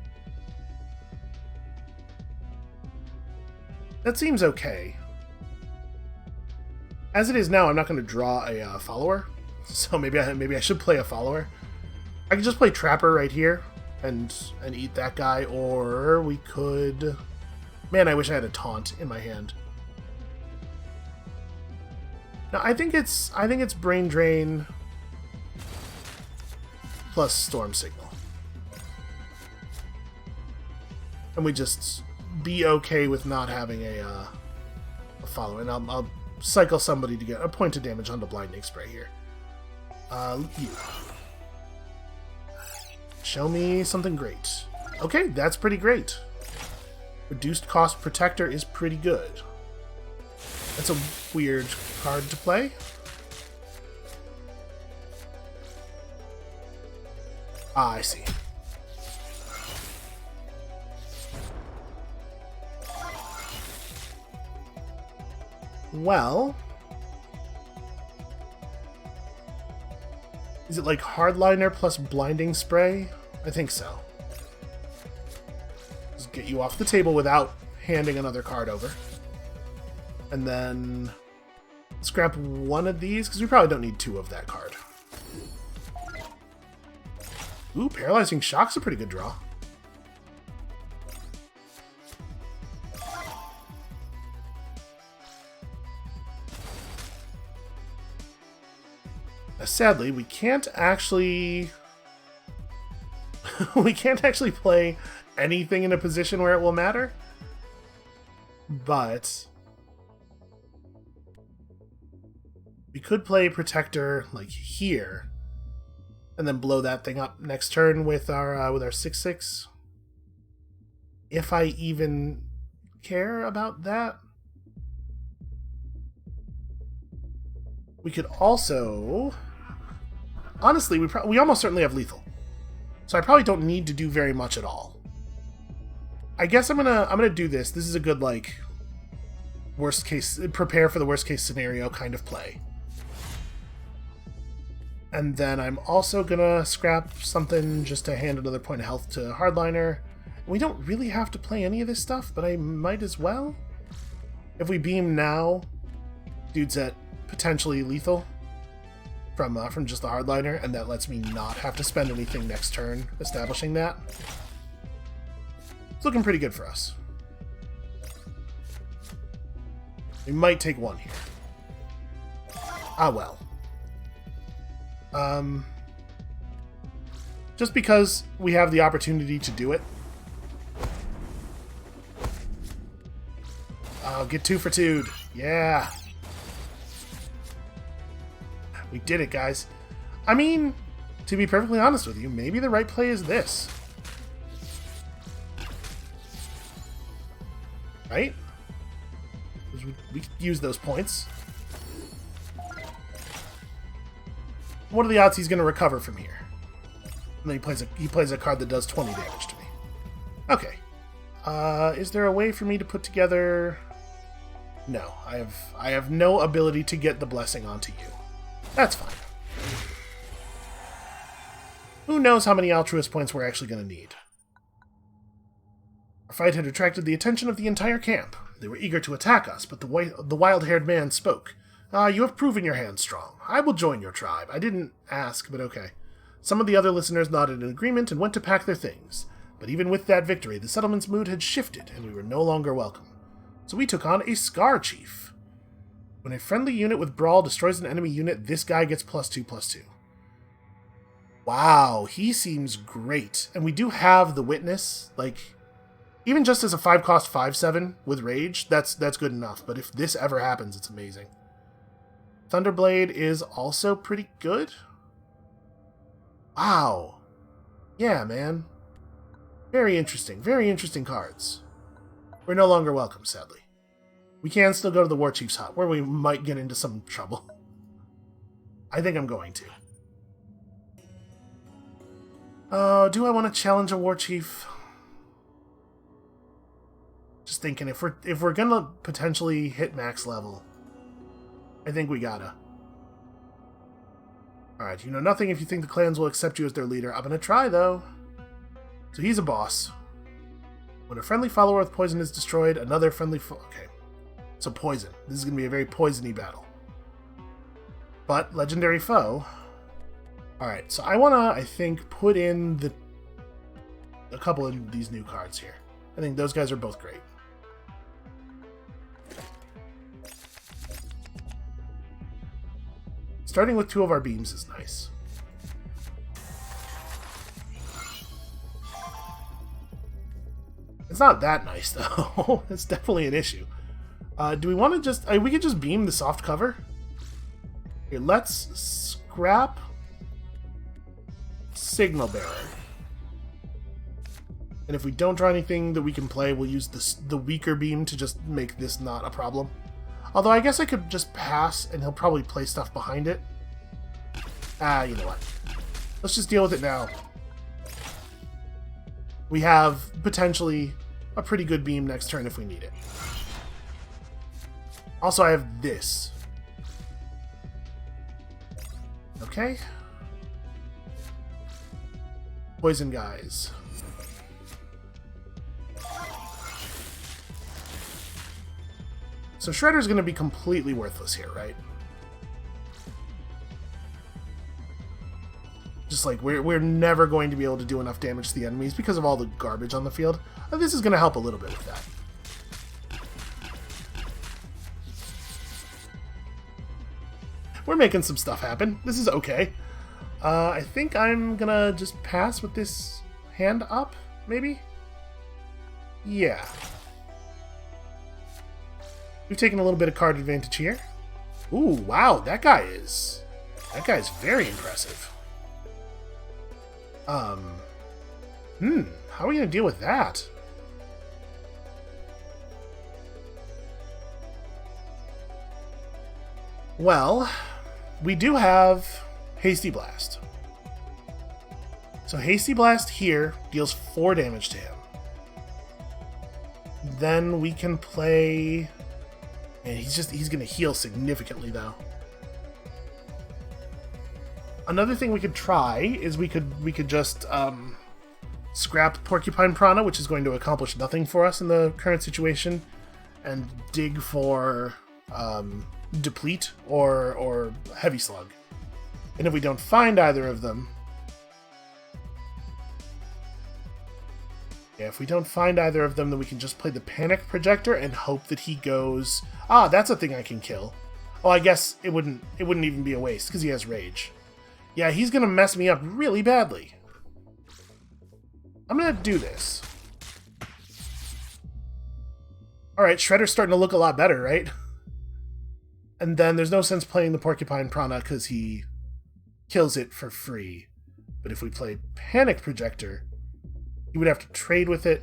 That seems okay. As it is now, I'm not going to draw a follower, so maybe I should play a follower. I could just play Trapper right here and eat that guy, or we could... Man, I wish I had a taunt in my hand. No, I think it's Brain Drain plus Storm Signal, and we just be okay with not having a follower. And I'll cycle somebody to get a point of damage on the Blinding Spray here. You. Show me something great. Okay, that's pretty great. Reduced cost Protector is pretty good. That's a weird card to play. Ah, I see. Well, is it like Hardliner plus Blinding Spray? I think so. Just get you off the table without handing another card over. And then scrap one of these, because we probably don't need 2 of that card. Ooh, Paralyzing Shock's a pretty good draw. Sadly, we can't actually play anything in a position where it will matter. But we could play Protector like here, and then blow that thing up next turn with our 6/6. If I even care about that. We could also... Honestly, we almost certainly have lethal. So I probably don't need to do very much at all. I guess I'm gonna do this. This is a good, like, worst case, prepare for the worst case scenario kind of play. And then I'm also gonna scrap something just to hand another point of health to Hardliner. We don't really have to play any of this stuff, but I might as well. If we beam now, dude's at potentially lethal from just the Hardliner, and that lets me not have to spend anything next turn establishing that. It's looking pretty good for us. We might take one here. Ah, well. Just because we have the opportunity to do it. Oh, get 2 for 2'd. Yeah. We did it, guys. I mean, to be perfectly honest with you, maybe the right play is this. Right? We could use those points. What are the odds he's going to recover from here? And then he plays a card that does 20 damage to me. Okay. Is there a way for me to put together... No, I have no ability to get the blessing onto you. That's fine. Who knows how many altruist points we're actually going to need. Our fight had attracted the attention of the entire camp. They were eager to attack us, but the wild-haired man spoke. You have proven your hand strong. I will join your tribe. I didn't ask, but okay. Some of the other listeners nodded in agreement and went to pack their things. But even with that victory, the settlement's mood had shifted, and we were no longer welcome. So we took on a Scar Chief. When a friendly unit with Brawl destroys an enemy unit, this guy gets +2/+2. Wow, he seems great. And we do have the Witness, like... Even just as a 5-cost 5/7 with Rage, that's good enough. But if this ever happens, it's amazing. Thunderblade is also pretty good. Wow. Yeah, man. Very interesting cards. We're no longer welcome, sadly. We can still go to the War Chief's hut, where we might get into some trouble. I think I'm going to. Do I want to challenge a War Chief? Just thinking, if we're gonna potentially hit max level, I think we gotta. Alright, you know nothing if you think the clans will accept you as their leader. I'm gonna try, though. So he's a boss. When a friendly follower with poison is destroyed, another friendly okay. So poison. This is gonna be a very poisony battle. But, legendary foe. Alright, so I wanna, I think, put in a couple of these new cards here. I think those guys are both great. Starting with 2 of our beams is nice. It's not that nice, though. It's definitely an issue. Do we want to just... we could just beam the soft cover. Here, let's scrap Signal Bearer. And if we don't draw anything that we can play, we'll use the weaker beam to just make this not a problem. Although I guess I could just pass, and he'll probably play stuff behind it. You know what? Let's just deal with it now. We have, potentially, a pretty good beam next turn if we need it. Also, I have this. Okay. Poison guys. So Shredder's going to be completely worthless here, right? Just like, we're never going to be able to do enough damage to the enemies because of all the garbage on the field. And this is going to help a little bit with that. We're making some stuff happen. This is okay. I think I'm going to just pass with this hand up, maybe? Yeah. We've taken a little bit of card advantage here. Ooh, wow, that guy's very impressive. How are we gonna deal with that? Well, we do have Hasty Blast. So Hasty Blast here deals 4 damage to him. Then we can play... And he's going to heal significantly, though. Another thing we could try is we could just scrap Porcupine Prana, which is going to accomplish nothing for us in the current situation, and dig for Deplete or Heavy Slug. And if we don't find either of them... Yeah, if we don't find either of them, then we can just play the Panic Projector and hope that he goes... Ah, that's a thing I can kill. Oh, I guess it wouldn't even be a waste, because he has Rage. Yeah, he's gonna mess me up really badly. I'm gonna do this. Alright, Shredder's starting to look a lot better, right? And then there's no sense playing the Porcupine Prana, because he kills it for free. But if we play Panic Projector... You would have to trade with it,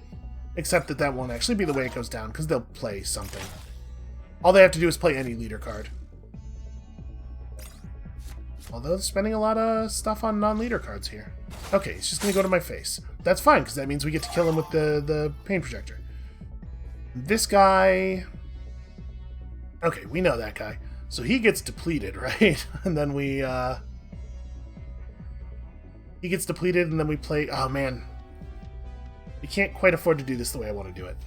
except that won't actually be the way it goes down, because they'll play something. All they have to do is play any leader card. Although spending a lot of stuff on non-leader cards here. Okay, it's just going to go to my face. That's fine, because that means we get to kill him with the Pain Projector. This guy... Okay, we know that guy. So he gets depleted, right? And then we... He gets depleted, and then we play... Oh, man. We can't quite afford to do this the way I want to do it.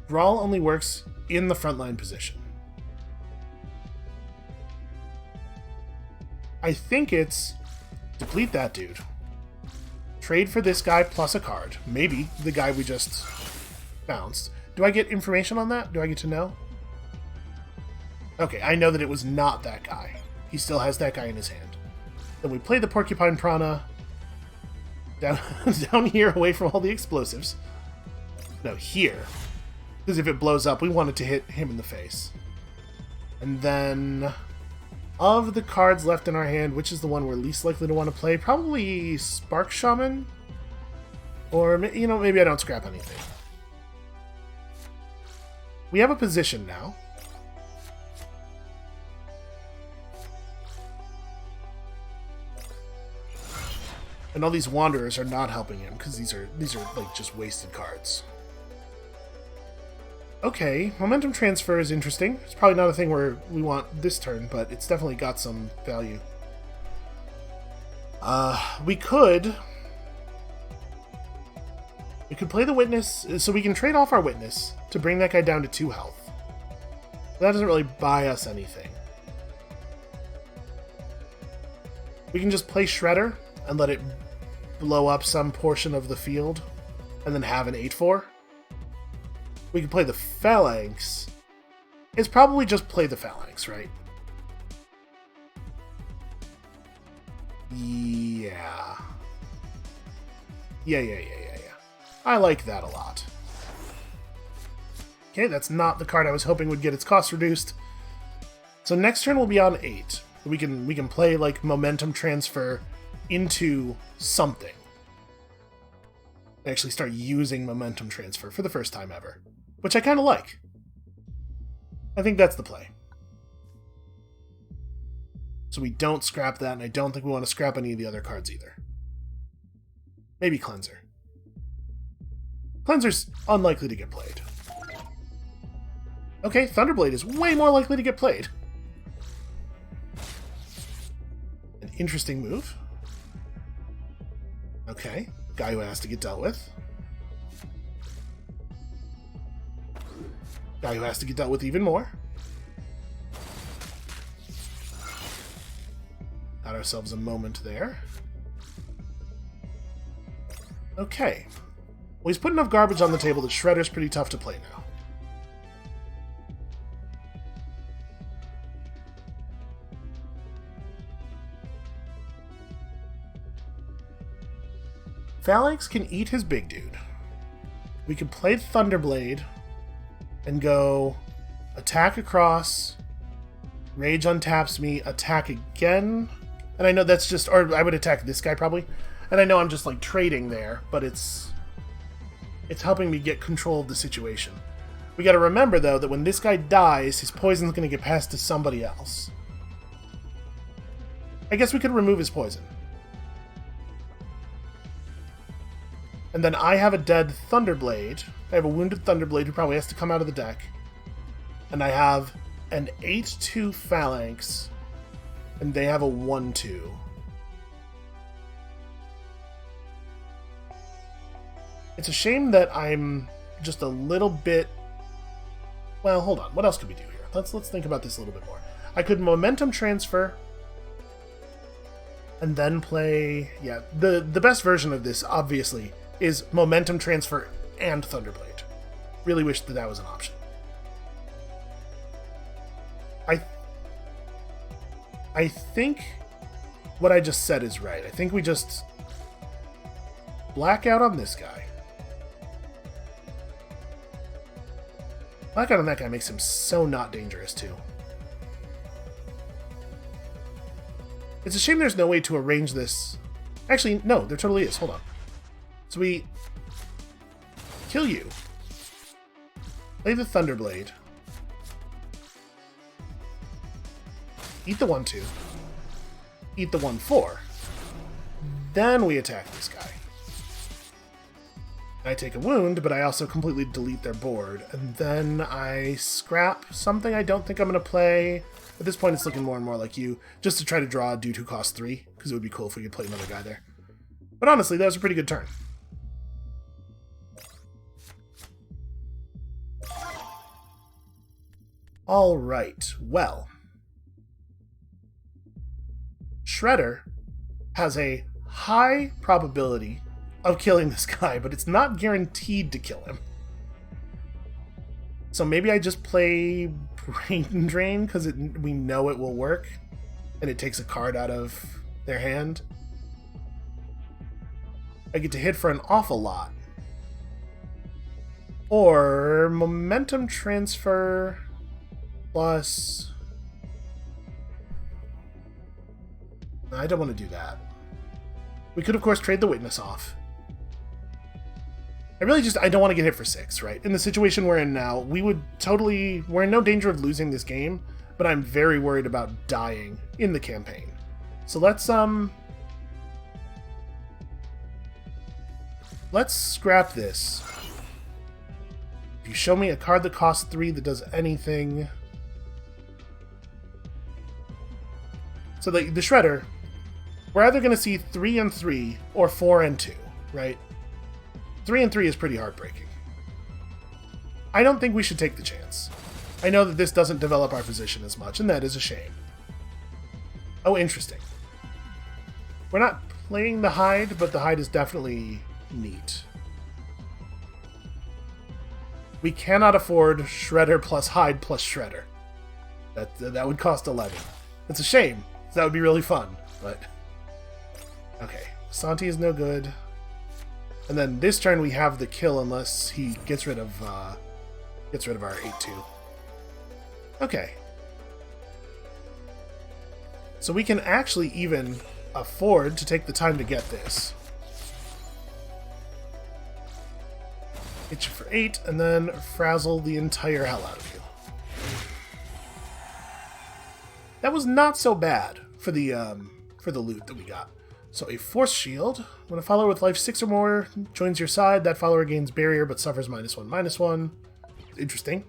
Brawl only works in the frontline position. I think it's deplete that dude. Trade for this guy plus a card. Maybe the guy we just bounced. Do I get information on that? Do I get to know? Okay, I know that it was not that guy. He still has that guy in his hand. Then we play the Porcupine Prana down here away from all the explosives. No, here. Because if it blows up, we want it to hit him in the face. And then, of the cards left in our hand, which is the one we're least likely to want to play? Probably Spark Shaman? Or, you know, maybe I don't scrap anything. We have a position now. And all these Wanderers are not helping him, because these are like just wasted cards. Okay, Momentum Transfer is interesting. It's probably not a thing where we want this turn, but it's definitely got some value. We could play the Witness, so we can trade off our Witness to bring that guy down to 2 health. That doesn't really buy us anything. We can just play Shredder and let it blow up some portion of the field, and then have an 8/4. We can play the Phalanx. It's probably just play the Phalanx, right? Yeah. Yeah. I like that a lot. Okay, that's not the card I was hoping would get its cost reduced. So next turn we'll be on 8. We can play like Momentum Transfer into something. Actually start using Momentum Transfer for the first time ever. Which I kind of like. I think that's the play. So we don't scrap that, and I don't think we want to scrap any of the other cards either. Maybe Cleanser. Cleanser's unlikely to get played. Okay, Thunderblade is way more likely to get played. An interesting move. Okay, guy who has to get dealt with. Guy who has to get dealt with even more. Got ourselves a moment there. Okay. Well, he's put enough garbage on the table that Shredder's pretty tough to play now. Phalanx can eat his big dude. We can play Thunderblade and go attack across, Rage untaps me, attack again, and I know that's just, or I would attack this guy probably, and I know I'm just like trading there, but it's It's helping me get control of the situation. We gotta remember, though, that when this guy dies, his poison's gonna get passed to somebody else. I guess we could remove his poison. And then I have a dead Thunderblade. I have a wounded Thunderblade who probably has to come out of the deck. And I have an 8-2 Phalanx, and they have a 1-2. It's a shame that I'm just a little bit... Well, hold on. What else could we do here? Let's think about this a little bit more. I could Momentum Transfer and then play... Yeah, the best version of this, obviously, is Momentum Transfer and Thunderblade. Really wish that that was an option. I think what I just said is right. I think we just blackout on this guy. Blackout on that guy makes him so not dangerous, too. It's a shame there's no way to arrange this. Actually, no, there totally is. Hold on. So we kill you. Play the Thunderblade. Eat the 1-2. Eat the 1-4. Then we attack this guy. I take a wound, but I also completely delete their board. And then I scrap something I don't think I'm going to play. At this point, it's looking more and more like you, just to try to draw a dude who costs 3, because it would be cool if we could play another guy there. But honestly, that was a pretty good turn. Alright, well... Shredder has a high probability of killing this guy, but it's not guaranteed to kill him. So maybe I just play Brain Drain because we know it will work, and it takes a card out of their hand. I get to hit for an awful lot. Or Momentum Transfer plus... I don't want to do that. We could, of course, trade the Witness off. I don't want to get hit for 6, right? In the situation we're in now, we're in no danger of losing this game, but I'm very worried about dying in the campaign. So let's scrap this. If you show me a card that costs 3 that does anything... So the Shredder, we're either going to see 3 and 3 or 4 and 2, right? 3 and 3 is pretty heartbreaking. I don't think we should take the chance. I know that this doesn't develop our position as much, and that is a shame. Oh, interesting. We're not playing the Hide, but the Hide is definitely neat. We cannot afford Shredder plus Hide plus Shredder. That would cost 11. It's a shame. That would be really fun, but... Okay, Santi is no good. And then this turn we have the kill unless he gets rid of our 8-2. Okay. So we can actually even afford to take the time to get this. Hit you for 8, and then frazzle the entire hell out of you. That was not so bad for the loot that we got. So a Force Shield. When a follower with life 6 or more joins your side, that follower gains barrier but suffers -1/-1. Interesting.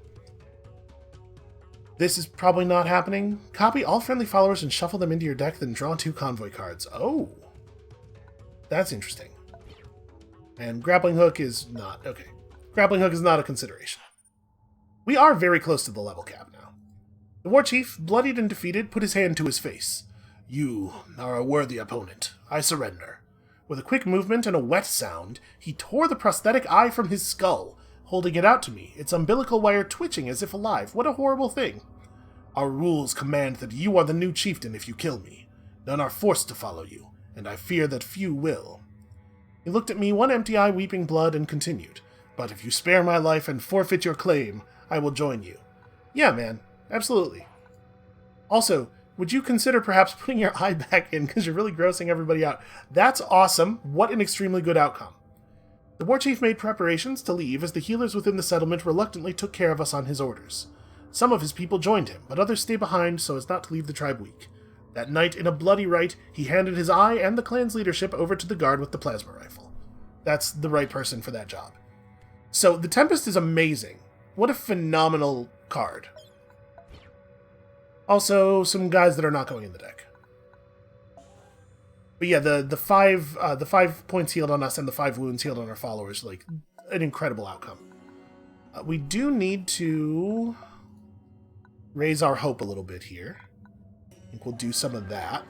This is probably not happening. Copy all friendly followers and shuffle them into your deck, then draw 2 convoy cards. Oh. That's interesting. And Grappling Hook is not... Okay. Grappling Hook is not a consideration. We are very close to the level cap now. The War Chief, bloodied and defeated, put his hand to his face. You are a worthy opponent. I surrender. With a quick movement and a wet sound, he tore the prosthetic eye from his skull, holding it out to me, its umbilical wire twitching as if alive. What a horrible thing. Our rules command that you are the new chieftain if you kill me. None are forced to follow you, and I fear that few will. He looked at me, one empty eye weeping blood, and continued. But if you spare my life and forfeit your claim, I will join you. Yeah, man. Absolutely. Also, would you consider perhaps putting your eye back in because you're really grossing everybody out? That's awesome. What an extremely good outcome. The war chief made preparations to leave as the healers within the settlement reluctantly took care of us on his orders. Some of his people joined him, but others stayed behind so as not to leave the tribe weak. That night, in a bloody rite, he handed his eye and the clan's leadership over to the guard with the plasma rifle. That's the right person for that job. So, the Tempest is amazing. What a phenomenal card. Also, some guys that are not going in the deck. But yeah, the 5 points healed on us and the 5 wounds healed on our followers, like, an incredible outcome. We do need to raise our hope a little bit here. I think we'll do some of that.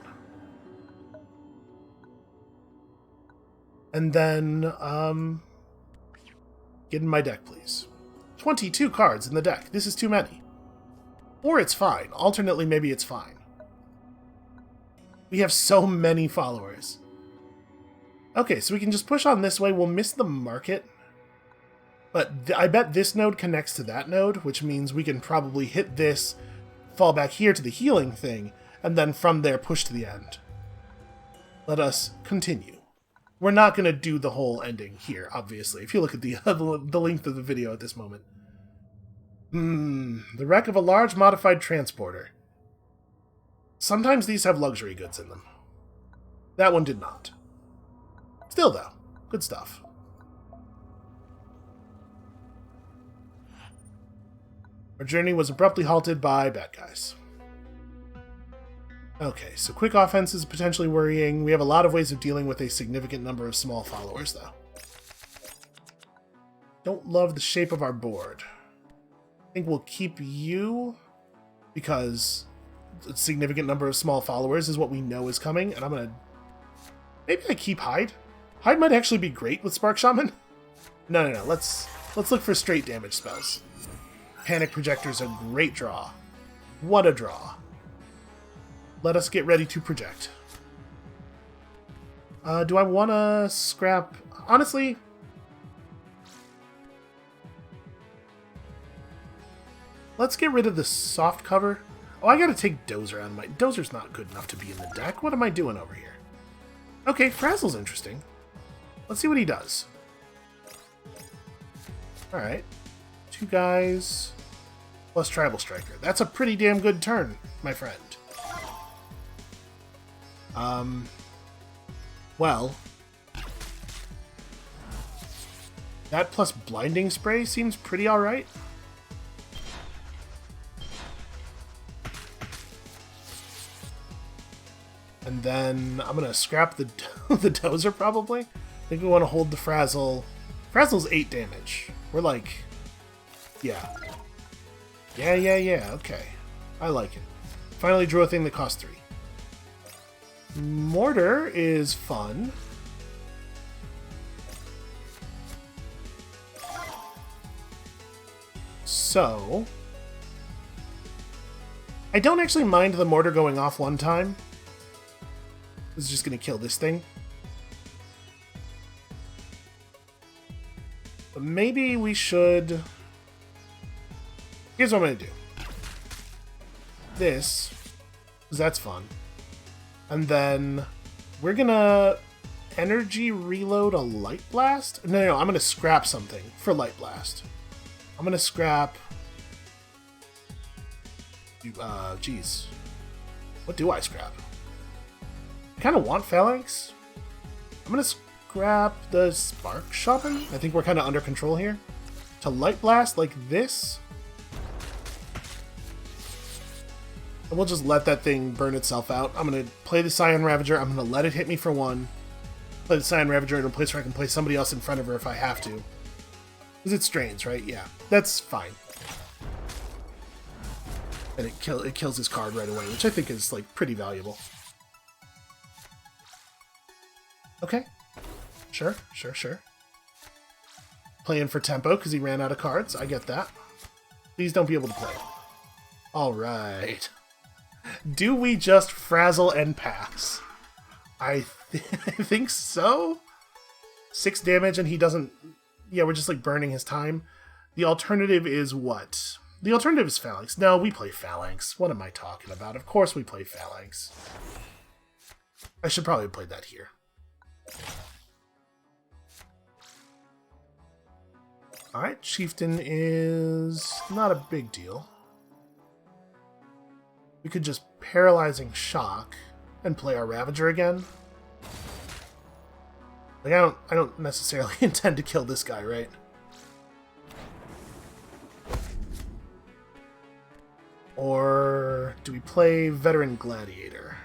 And then, get in my deck, please. 22 cards in the deck. This is too many. Or it's fine. Alternately, maybe it's fine. We have so many followers. Okay, so we can just push on this way. We'll miss the market. But I bet this node connects to that node, which means we can probably hit this, fall back here to the healing thing, and then from there push to the end. Let us continue. We're not going to do the whole ending here, obviously, if you look at the length of the video at this moment. The wreck of a large modified transporter. Sometimes these have luxury goods in them. That one did not. Still, though, good stuff. Our journey was abruptly halted by bad guys. Okay, so quick offense is potentially worrying. We have a lot of ways of dealing with a significant number of small followers, though. Don't love the shape of our board. I think we'll keep you, because a significant number of small followers is what we know is coming, and I'm gonna... Maybe I keep Hyde? Hyde might actually be great with Spark Shaman. No. Let's look for straight damage spells. Panic Projector's a great draw. What a draw. Let us get ready to project. Do I want to scrap... Honestly... Let's get rid of the soft cover. Oh, I gotta take Dozer on my... Dozer's not good enough to be in the deck. What am I doing over here? Okay, Frazzle's interesting. Let's see what he does. Alright. 2 guys... plus Tribal Striker. That's a pretty damn good turn, my friend. Well... That plus Blinding Spray seems pretty alright. And then I'm going to scrap the Dozer, probably. I think we want to hold the Frazzle. Frazzle's 8 damage. We're like... Yeah. Yeah, okay. I like it. Finally drew a thing that costs 3. Mortar is fun. So... I don't actually mind the Mortar going off one time. This is just going to kill this thing. But maybe we should... Here's what I'm going to do. This, because that's fun. And then we're going to energy reload a Light Blast? No, I'm going to scrap something for Light Blast. I'm going to scrap... Geez. What do I scrap? I kind of want Phalanx. I'm going to scrap the Spark Shaman. I think we're kind of under control here. To Light Blast like this. And we'll just let that thing burn itself out. I'm going to play the Scion Ravager. I'm going to let it hit me for 1. Play the Scion Ravager in a place where I can play somebody else in front of her if I have to. Because it's Strains, right? Yeah, that's fine. And it kills his card right away, which I think is like pretty valuable. Okay. Sure. Playing for tempo because he ran out of cards. I get that. Please don't be able to play. Alright. Do we just frazzle and pass? I think so? 6 damage and he doesn't... Yeah, we're just like burning his time. The alternative is what? The alternative is Phalanx. No, we play Phalanx. What am I talking about? Of course we play Phalanx. I should probably have played that here. Alright, Chieftain is not a big deal. We could just Paralyzing Shock and play our Ravager again. Like, I don't necessarily intend to kill this guy, right? Or do we play Veteran Gladiator?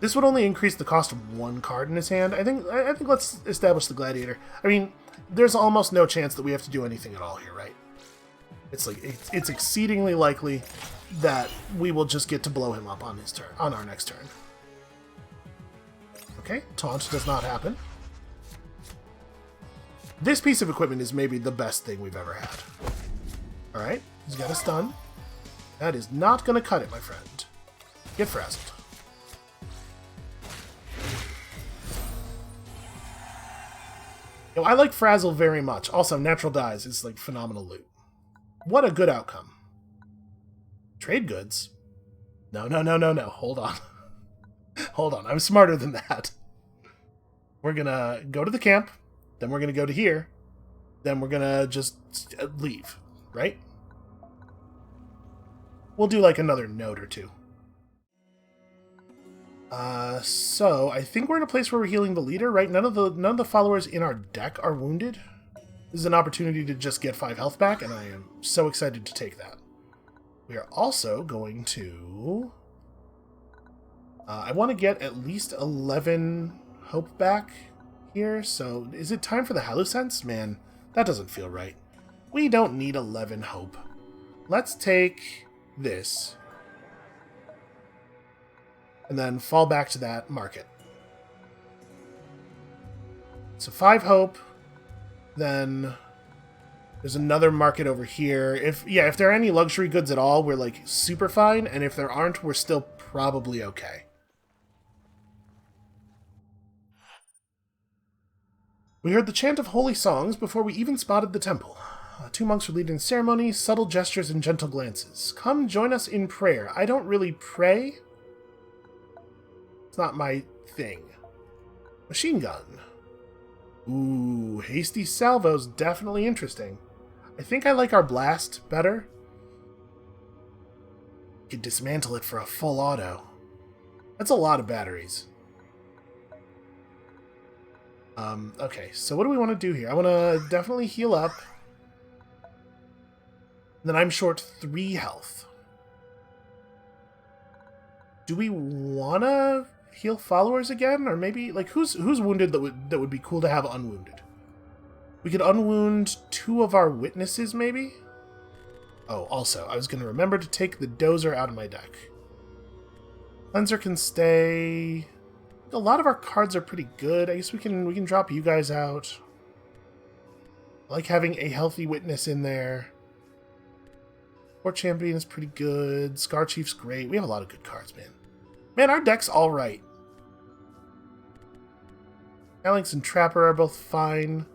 This would only increase the cost of one card in his hand. I think let's establish the Gladiator. I mean, there's almost no chance that we have to do anything at all here, right? It's like it's exceedingly likely that we will just get to blow him up on his turn, on our next turn. Okay, taunt does not happen. This piece of equipment is maybe the best thing we've ever had. Alright, he's got a stun. That is not going to cut it, my friend. Get frazzled. You know, I like Frazzle very much. Also, Natural Dies is like phenomenal loot. What a good outcome. Trade goods? No. Hold on. Hold on. I'm smarter than that. We're going to go to the camp. Then we're going to go to here. Then we're going to just leave. Right? We'll do like another note or two. So I think we're in a place where we're healing the leader, right? None of the followers in our deck are wounded. This is an opportunity to just get 5 health back, and I am so excited to take that. We are also going to... I want to get at least 11 hope back here, so is it time for the Hallucents? Man, that doesn't feel right. We don't need 11 hope. Let's take this. And then fall back to that market. So 5 hope. Then there's another market over here. If there are any luxury goods at all, we're like super fine. And if there aren't, we're still probably okay. We heard the chant of holy songs before we even spotted the temple. 2 monks were leading the ceremony, subtle gestures and gentle glances. Come join us in prayer. I don't really pray. It's not my thing. Machine gun. Ooh, hasty salvo's definitely interesting. I think I like our blast better. You could dismantle it for a full auto. That's a lot of batteries. Okay, so what do we want to do here? I want to definitely heal up. Then I'm short 3 health. Do we want to heal followers again? Or maybe, like, who's wounded that would be cool to have unwounded? We could unwound 2 of our witnesses, maybe? Oh, also, I was going to remember to take the Dozer out of my deck. Cleanser can stay. A lot of our cards are pretty good. I guess we can drop you guys out. I like having a healthy witness in there. Court Champion is pretty good. Scar Chief's great. We have a lot of good cards, man. Man, our deck's alright. Phalanx and Trapper are both fine.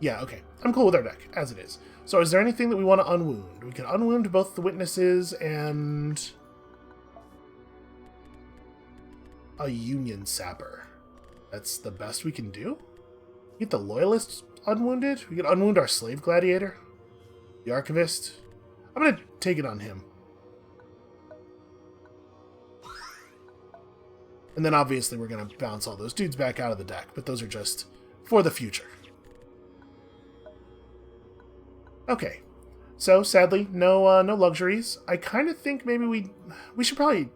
Yeah, okay. I'm cool with our deck, as it is. So is there anything that we want to unwound? We can unwound both the witnesses and a Union Sapper. That's the best we can do? Get the Loyalists unwounded? We can unwound our Slave Gladiator? The Archivist? I'm going to take it on him. And then obviously we're going to bounce all those dudes back out of the deck, but those are just for the future. Okay. So, sadly, no luxuries. I kind of think maybe we should probably...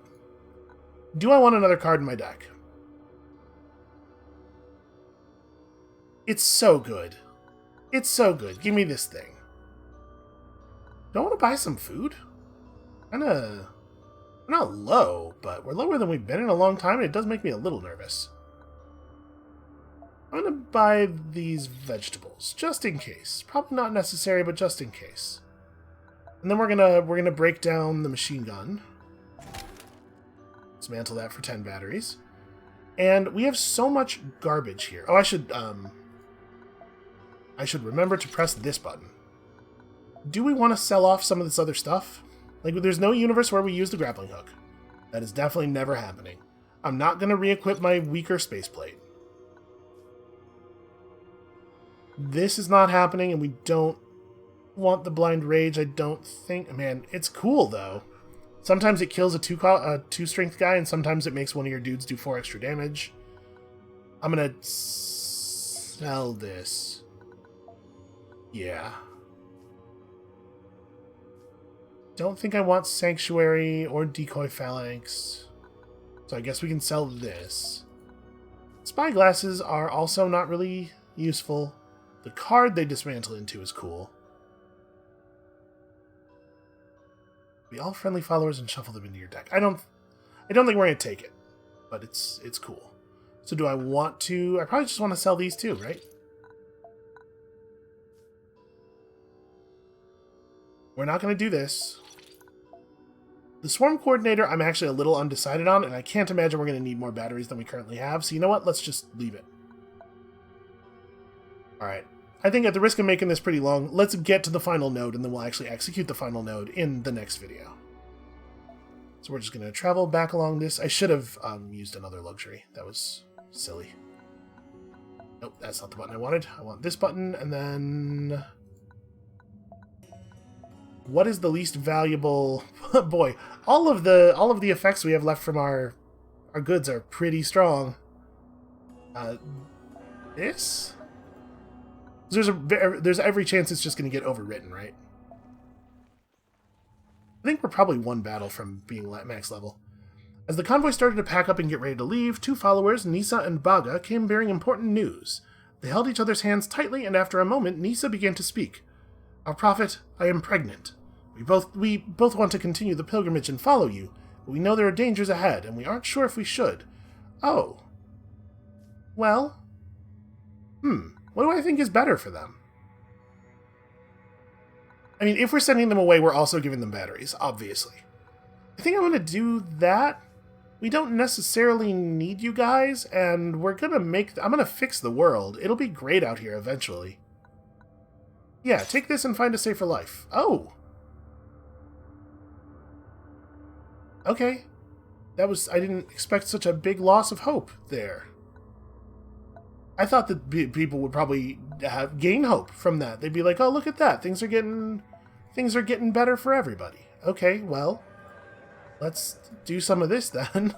Do I want another card in my deck? It's so good. It's so good. Give me this thing. Don't want to buy some food? We're not low, but we're lower than we've been in a long time, and it does make me a little nervous. I'm going to buy these vegetables, just in case. Probably not necessary, but just in case. And then we're gonna break down the machine gun. Dismantle that for 10 batteries. And we have so much garbage here. Oh, I should remember to press this button. Do we want to sell off some of this other stuff? Like, there's no universe where we use the grappling hook. That is definitely never happening. I'm not going to re-equip my weaker space plate. This is not happening, and we don't want the Blind Rage, I don't think. Man, it's cool, though. Sometimes it kills a 2-strength guy, and sometimes it makes one of your dudes do 4 extra damage. I'm gonna sell this. Yeah. Don't think I want Sanctuary or Decoy Phalanx. So I guess we can sell this. Spyglasses are also not really useful. The card they dismantle into is cool. Be all friendly followers and shuffle them into your deck. I don't think we're gonna take it, but it's cool. So do I want to? I probably just want to sell these too, right? We're not gonna do this. The Swarm Coordinator I'm actually a little undecided on, and I can't imagine we're gonna need more batteries than we currently have. So you know what? Let's just leave it. All right. I think at the risk of making this pretty long, let's get to the final node, and then we'll actually execute the final node in the next video. So we're just going to travel back along this. I should have used another luxury. That was silly. Nope, that's not the button I wanted. I want this button, and then... What is the least valuable... Boy, all of the effects we have left from our goods are pretty strong. This? There's every chance it's just going to get overwritten, right? I think we're probably one battle from being max level. As the convoy started to pack up and get ready to leave, 2 followers, Nisa and Baga, came bearing important news. They held each other's hands tightly, and after a moment, Nisa began to speak. "Our prophet, I am pregnant. We both want to continue the pilgrimage and follow you, but we know there are dangers ahead, and we aren't sure if we should. Oh. Well. What do I think is better for them? I mean, if we're sending them away, we're also giving them batteries, obviously. I think I'm going to do that. We don't necessarily need you guys, and we're going to I'm going to fix the world. It'll be great out here eventually. Yeah, take this and find a safer life. Oh! Okay. I didn't expect such a big loss of hope there. I thought that people would probably gain hope from that. They'd be like, "Oh, look at that! Things are getting better for everybody." Okay, well, let's do some of this then.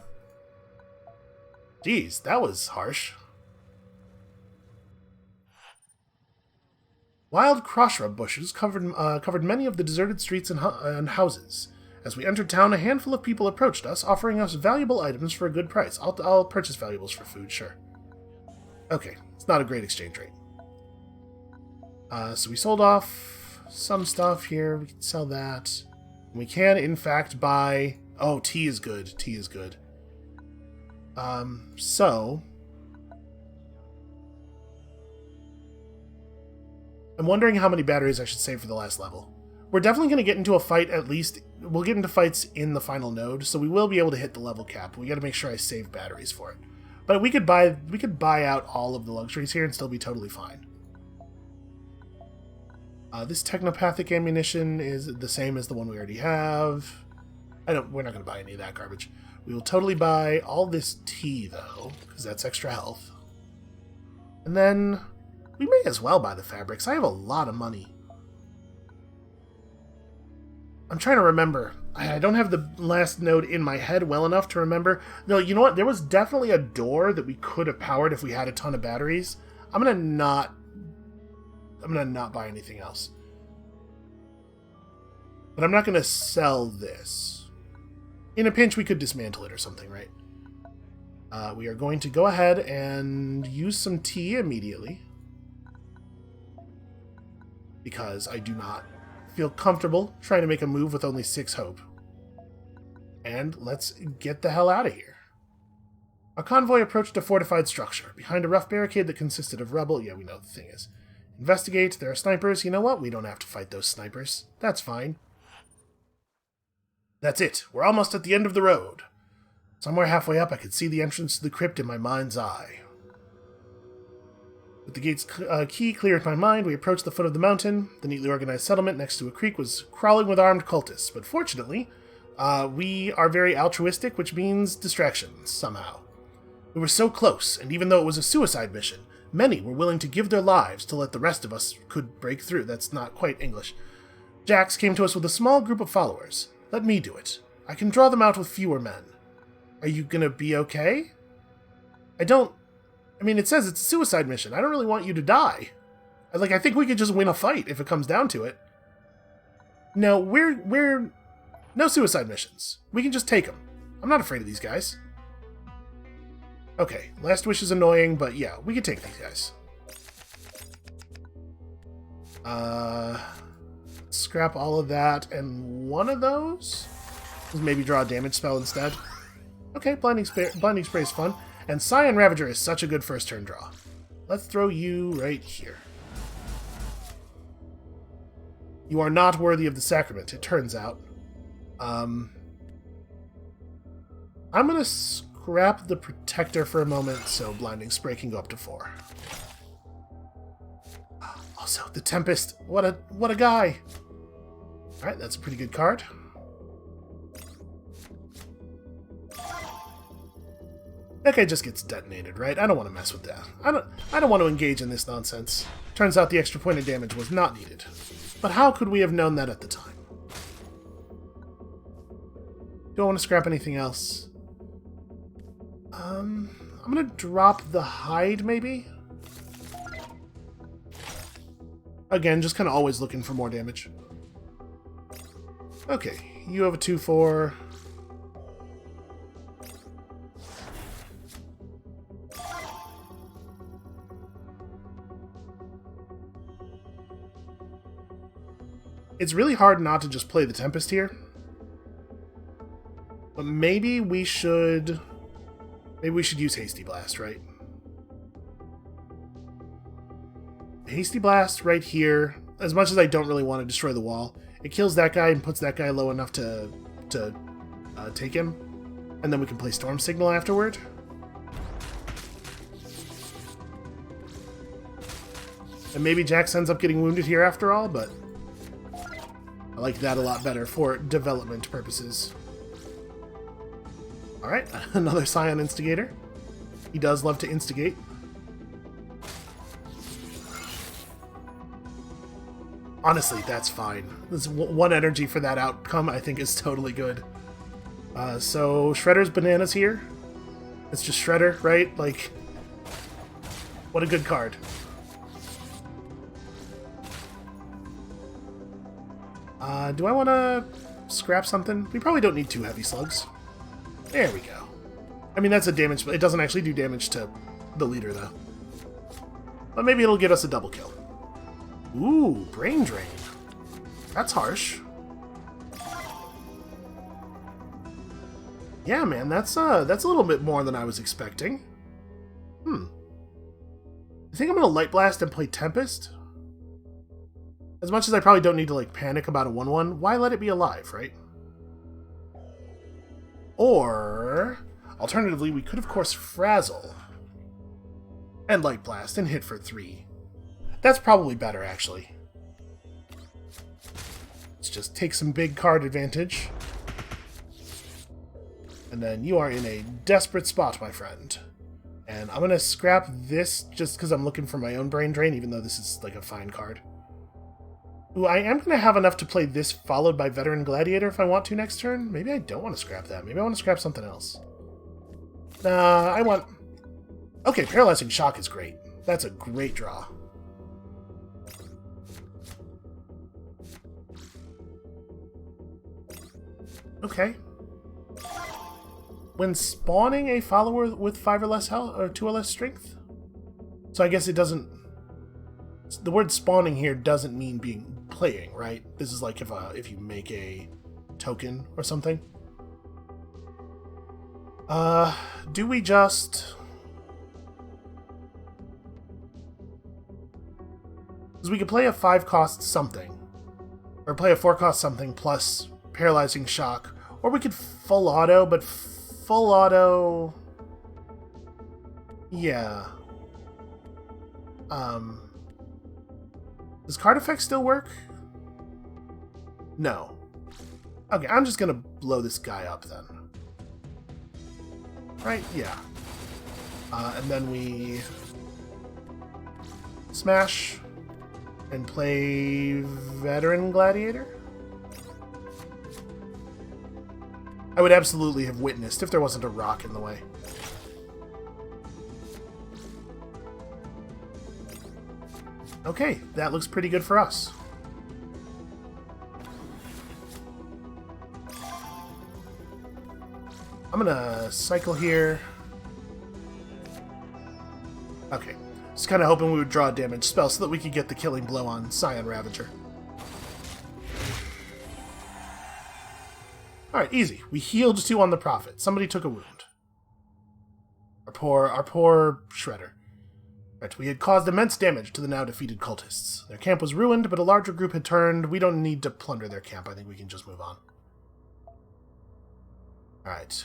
Jeez, that was harsh. Wild croshrub bushes covered many of the deserted streets and houses. As we entered town, a handful of people approached us, offering us valuable items for a good price. I'll purchase valuables for food, sure. Okay, it's not a great exchange rate. So we sold off some stuff here. We can sell that. We can, in fact, buy... Oh, tea is good. Tea is good. So... I'm wondering how many batteries I should save for the last level. We're definitely going to get into a fight at least... We'll get into fights in the final node, so we will be able to hit the level cap. We got to make sure I save batteries for it. But we could buy out all of the luxuries here and still be totally fine. This technopathic ammunition is the same as the one we already have. We're not going to buy any of that garbage. We will totally buy all this tea, though, because that's extra health. And then we may as well buy the fabrics. I have a lot of money. I'm trying to remember. I don't have the last node in my head well enough to remember. No, you know what? There was definitely a door that we could have powered if we had a ton of batteries. I'm gonna not buy anything else. But I'm not gonna sell this. In a pinch, we could dismantle it or something, right? We are going to go ahead and use some tea immediately. Because I do not feel comfortable trying to make a move with only 6 hope. And let's get the hell out of here. Our convoy approached a fortified structure, behind a rough barricade that consisted of rubble. Yeah, we know the thing is. Investigate, there are snipers. You know what? We don't have to fight those snipers. That's fine. That's it. We're almost at the end of the road. Somewhere halfway up, I could see the entrance to the crypt in my mind's eye. With the gate's key clear in my mind, we approached the foot of the mountain. The neatly organized settlement next to a creek was crawling with armed cultists, but fortunately, we are very altruistic, which means distractions, somehow. We were so close, and even though it was a suicide mission, Many were willing to give their lives to let the rest of us could break through. That's not quite English. Jax came to us with a small group of followers. Let me do it. I can draw them out with fewer men. Are you gonna be okay? I mean, it says it's a suicide mission. I don't really want you to die. I think we could just win a fight if it comes down to it. No, we're no suicide missions. We can just take them. I'm not afraid of these guys. Okay, last wish is annoying, but yeah, we can take these guys. Scrap all of that and one of those. Maybe draw a damage spell instead. Okay, Blinding Spray is fun. And Scion Ravager is such a good first turn draw. Let's throw you right here. You are not worthy of the sacrament, it turns out. I'm gonna scrap the Protector for a moment so Blinding Spray can go up to 4. Also, the Tempest. What a guy! Alright, that's a pretty good card. That guy just gets detonated, right? I don't want to mess with that. I don't want to engage in this nonsense. Turns out the extra point of damage was not needed. But how could we have known that at the time? Do I want to scrap anything else? I'm gonna drop the hide, maybe? Again, just kind of always looking for more damage. Okay, you have a 2/4. It's really hard not to just play the Tempest here. But maybe we should use Hasty Blast, right? Hasty Blast right here. As much as I don't really want to destroy the wall, it kills that guy and puts that guy low enough to take him. And then we can play Storm Signal afterward. And maybe Jax ends up getting wounded here after all, but I like that a lot better for development purposes. Alright, another Scion Instigator. He does love to instigate. Honestly, that's fine. This 1 energy for that outcome, I think, is totally good. So, Shredder's Bananas here. It's just Shredder, right? Like, what a good card. Do I want to scrap something? We probably don't need 2 heavy slugs. There we go. I mean, that's a damage, but it doesn't actually do damage to the leader, though. But maybe it'll get us a double kill. Ooh, Brain Drain. That's harsh. Yeah, man, that's a little bit more than I was expecting. I think I'm gonna Light Blast and play Tempest. As much as I probably don't need to, like, panic about a 1/1, why let it be alive, right? Or, alternatively, we could, of course, Frazzle. And Light Blast and hit for 3. That's probably better, actually. Let's just take some big card advantage. And then you are in a desperate spot, my friend. And I'm going to scrap this just because I'm looking for my own Brain Drain, even though this is, like, a fine card. Ooh, I am going to have enough to play this followed by Veteran Gladiator if I want to next turn. Maybe I don't want to scrap that. Maybe I want to scrap something else. Nah, I want... Okay, Paralyzing Shock is great. That's a great draw. Okay. When spawning a follower with 5 or less health, or 2 or less strength? So I guess it doesn't... The word spawning here doesn't mean playing, right? This is like if you make a token or something. Do we just... Because we could play a 5-cost something. Or play a 4-cost something plus Paralyzing Shock. Or we could full auto, but full auto... Yeah. Does card effect still work? No. Okay, I'm just gonna blow this guy up then. Right? Yeah. And then we Smash. And play Veteran Gladiator? I would absolutely have witnessed if there wasn't a rock in the way. Okay, that looks pretty good for us. I'm gonna cycle here. Okay. Just kind of hoping we would draw a damage spell so that we could get the killing blow on Scion Ravager. Alright, easy. We healed 2 on the Prophet. Somebody took a wound. Our poor Shredder. Right, we had caused immense damage to the now defeated cultists. Their camp was ruined, but a larger group had turned. We don't need to plunder their camp. I think we can just move on. Alright.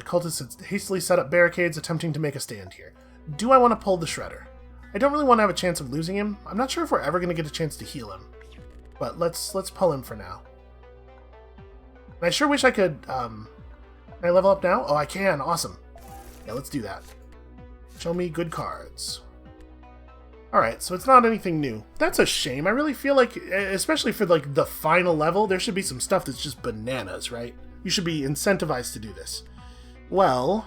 Cultists had hastily set up barricades, attempting to make a stand here. Do I want to pull the Shredder? I don't really want to have a chance of losing him. I'm not sure if we're ever going to get a chance to heal him. But let's pull him for now. And I sure wish I could, can I level up now? Oh, I can. Awesome. Yeah, let's do that. Show me good cards. Alright, so it's not anything new. That's a shame. I really feel like, especially for, like, the final level, there should be some stuff that's just bananas, right? You should be incentivized to do this. Well,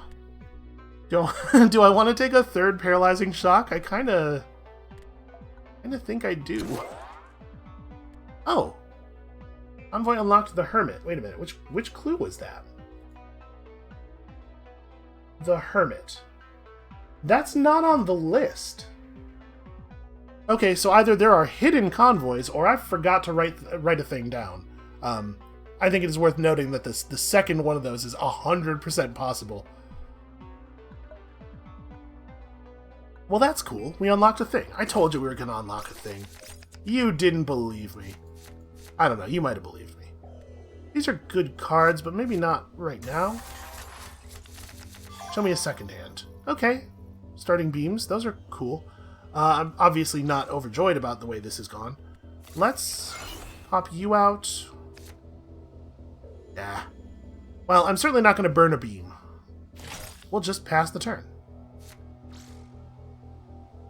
do I want to take a third paralyzing shock? I kind of think I do. Oh. Envoy unlocked the Hermit. Wait a minute. Which clue was that? The Hermit. That's not on the list. Okay, so either there are hidden convoys, or I forgot to write a thing down. I think it is worth noting that the second one of those is 100% possible. Well, that's cool. We unlocked a thing. I told you we were going to unlock a thing. You didn't believe me. I don't know. You might have believed me. These are good cards, but maybe not right now. Show me a second hand. Okay. Starting beams. Those are cool. I'm obviously not overjoyed about the way this has gone. Let's pop you out. Yeah. Well, I'm certainly not going to burn a beam. We'll just pass the turn.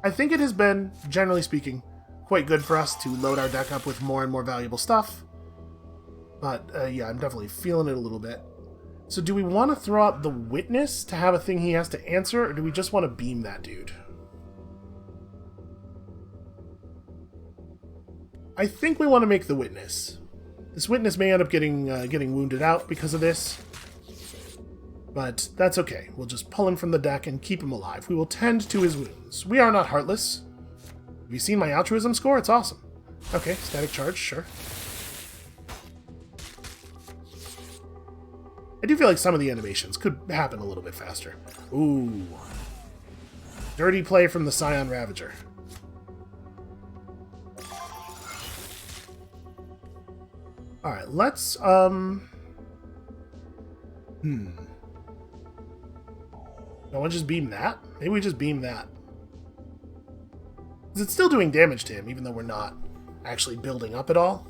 I think it has been, generally speaking, quite good for us to load our deck up with more and more valuable stuff. But, yeah, I'm definitely feeling it a little bit. So do we want to throw out the Witness to have a thing he has to answer, or do we just want to beam that dude? I think we want to make the Witness. This Witness may end up getting wounded out because of this. But that's okay. We'll just pull him from the deck and keep him alive. We will tend to his wounds. We are not heartless. Have you seen my altruism score? It's awesome. Okay, static charge, sure. I do feel like some of the animations could happen a little bit faster. Ooh. Dirty play from the Scion Ravager. Alright, let's, Do I want to just beam that? Maybe we just beam that. Because it's still doing damage to him, even though we're not actually building up at all.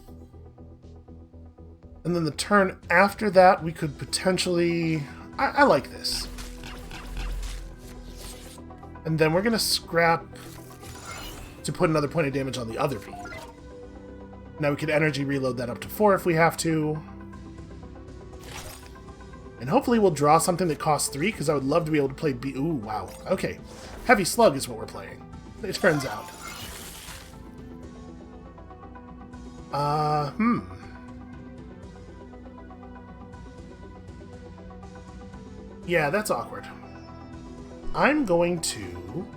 And then the turn after that, we could potentially... I like this. And then we're going to scrap to put another point of damage on the other beam. Now we could energy reload that up to 4 if we have to. And hopefully we'll draw something that costs 3, because I would love to be able to play Ooh, wow. Okay. Heavy Slug is what we're playing, it turns out. Yeah, that's awkward. I'm going to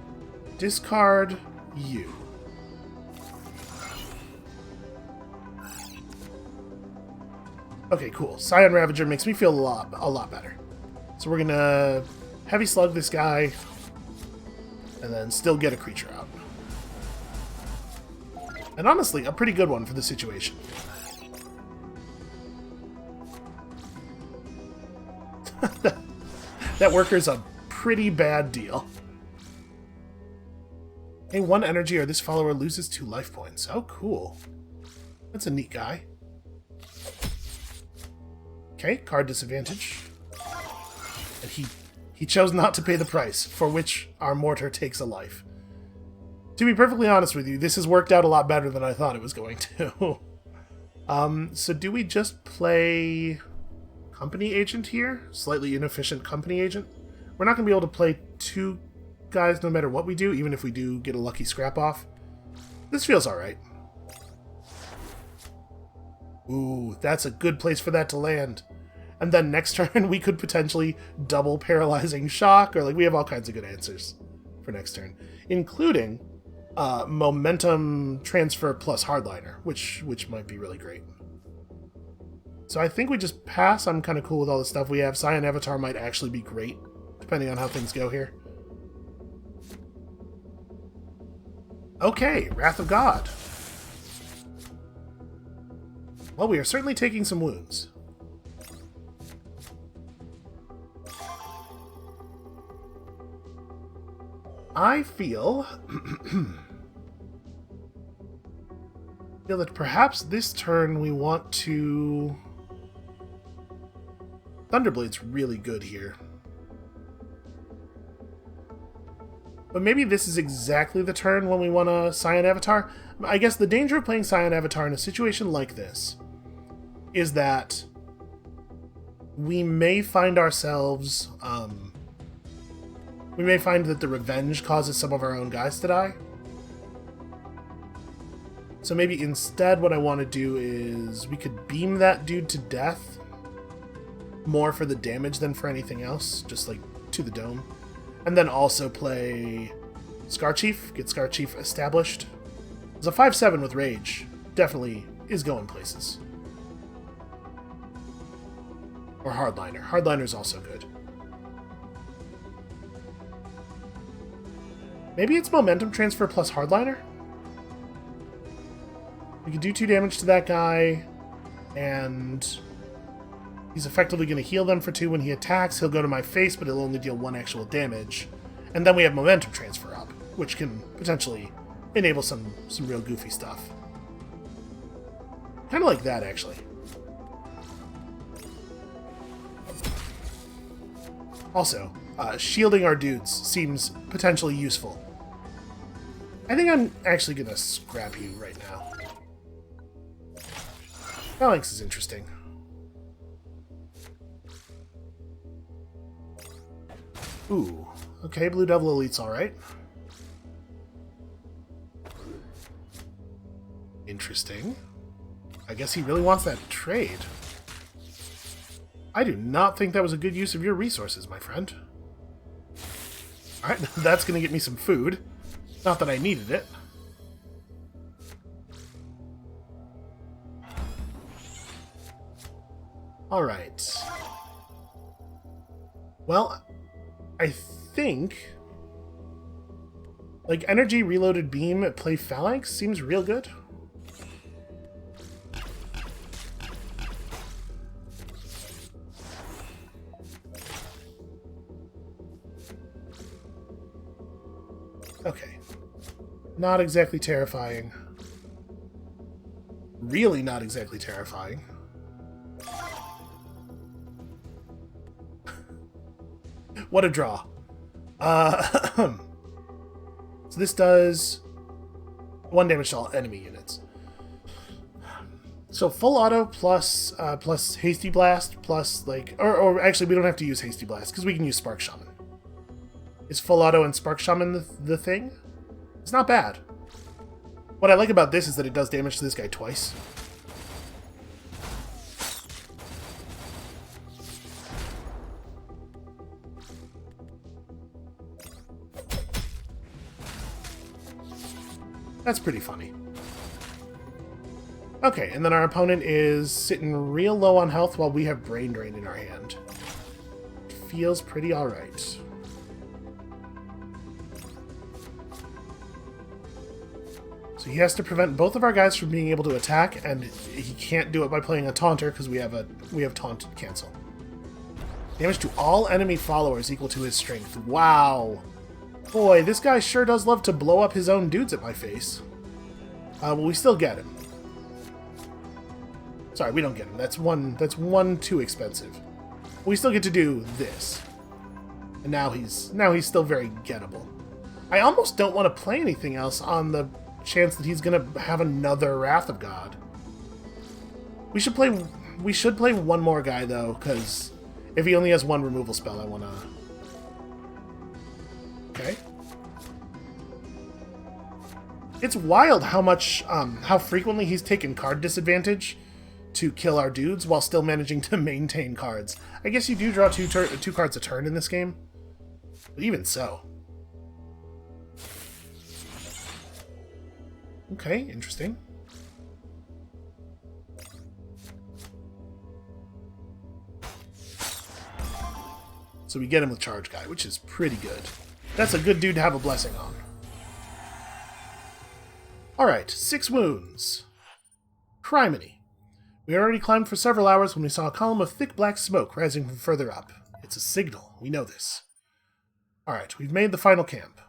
discard you. Okay, cool. Scion Ravager makes me feel a lot better. So we're gonna Heavy Slug this guy, and then still get a creature out. And honestly, a pretty good one for the situation. That worker's a pretty bad deal. Hey, 1 energy or this follower loses 2 life points. Oh, cool. That's a neat guy. Okay, card disadvantage. And he chose not to pay the price, for which our mortar takes a life. To be perfectly honest with you, this has worked out a lot better than I thought it was going to. So do we just play company agent here? Slightly inefficient company agent? We're not going to be able to play 2 guys no matter what we do, even if we do get a lucky scrap off. This feels alright. Ooh, that's a good place for that to land. And then next turn we could potentially double paralyzing shock, or like we have all kinds of good answers for next turn, including momentum transfer plus hardliner, which might be really great. So I think we just pass. I'm kind of cool with all the stuff we have. Cyan Avatar might actually be great, depending on how things go here. Okay, Wrath of God. Well, we are certainly taking some wounds. I feel that perhaps this turn we want to... Thunderblade's really good here. But maybe this is exactly the turn when we want a Cyan Avatar. I guess the danger of playing Cyan Avatar in a situation like this is that we may find ourselves... we may find that the revenge causes some of our own guys to die. So maybe instead what I want to do is we could beam that dude to death, more for the damage than for anything else, just like to the dome. And then also play Scar Chief, get Scar Chief established. There's a 5/7 with Rage, definitely is going places. Or Hardliner. Hardliner's also good. Maybe it's momentum transfer plus Hardliner? We can do 2 damage to that guy, and he's effectively going to heal them for 2 when he attacks. He'll go to my face, but he'll only deal 1 actual damage. And then we have momentum transfer up, which can potentially enable some real goofy stuff. Kind of like that, actually. Also, shielding our dudes seems potentially useful. I think I'm actually going to scrap you right now. Phalanx is interesting. Ooh. Okay, Blue Devil Elite's alright. Interesting. I guess he really wants that trade. I do not think that was a good use of your resources, my friend. Alright, that's going to get me some food. Not that I needed it. Alright. Well, I think... like, energy reloaded beam at play Phalanx seems real good. Okay. Not exactly terrifying. Really not exactly terrifying. What a draw. So this does 1 damage to all enemy units. So full auto plus plus Hasty Blast plus like... Or actually we don't have to use Hasty Blast because we can use Spark Shaman. Is full auto and Spark Shaman the thing? It's not bad. What I like about this is that it does damage to this guy twice. That's pretty funny. Okay, and then our opponent is sitting real low on health while we have Brain Drain in our hand. Feels pretty alright. So he has to prevent both of our guys from being able to attack, and he can't do it by playing a Taunter because we have Taunt cancel. Damage to all enemy followers equal to his strength. Wow. Boy, this guy sure does love to blow up his own dudes at my face. Well, we still get him. Sorry, we don't get him. That's one too expensive. We still get to do this. And now he's still very gettable. I almost don't want to play anything else on the chance that he's going to have another Wrath of God. We should play one more guy, though, because if he only has one removal spell, I want to... Okay. It's wild how much, how frequently he's taken card disadvantage to kill our dudes while still managing to maintain cards. I guess you do draw two cards a turn in this game, but even so. Okay, interesting. So we get him with Charge Guy, which is pretty good. That's a good dude to have a blessing on. Alright, 6 wounds. Criminy. We had already climbed for several hours when we saw a column of thick black smoke rising from further up. It's a signal. We know this. Alright, we've made the final camp.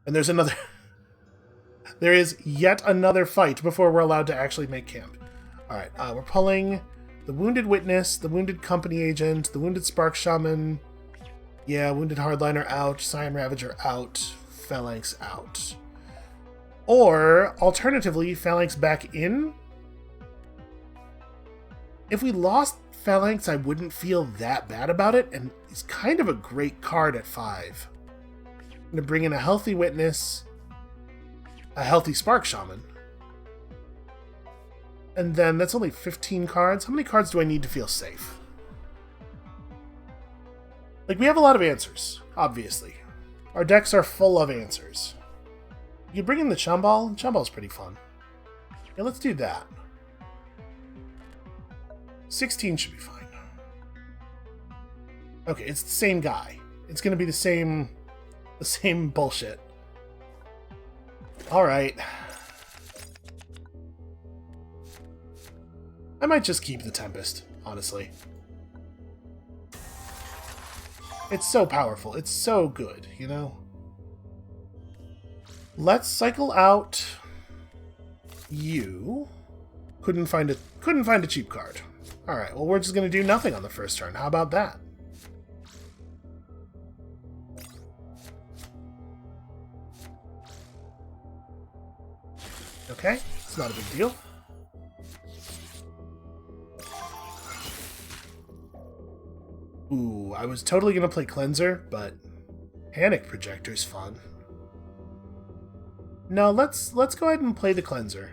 And there's another... there is yet another fight before we're allowed to actually make camp. Alright, we're pulling the Wounded Witness, the Wounded Company Agent, the Wounded Spark Shaman. Yeah, Wounded Hardliner out, Scion Ravager out, Phalanx out. Or, alternatively, Phalanx back in. If we lost Phalanx, I wouldn't feel that bad about it, and he's kind of a great card at 5. I'm going to bring in a Healthy Witness, a Healthy Spark Shaman, and then that's only 15 cards. How many cards do I need to feel safe? Like, we have a lot of answers, obviously. Our decks are full of answers. You can bring in the Chumball. Chumball's pretty fun. Yeah, let's do that. 16 should be fine. Okay, it's the same guy. It's gonna be the same bullshit. Alright. I might just keep the Tempest, honestly. It's so powerful. It's so good, you know? Let's cycle out you. Couldn't find a cheap card. Alright, well, we're just going to do nothing on the first turn. How about that? Okay, it's not a big deal. Ooh, I was totally going to play Cleanser, but Panic Projector's fun. No, let's go ahead and play the Cleanser.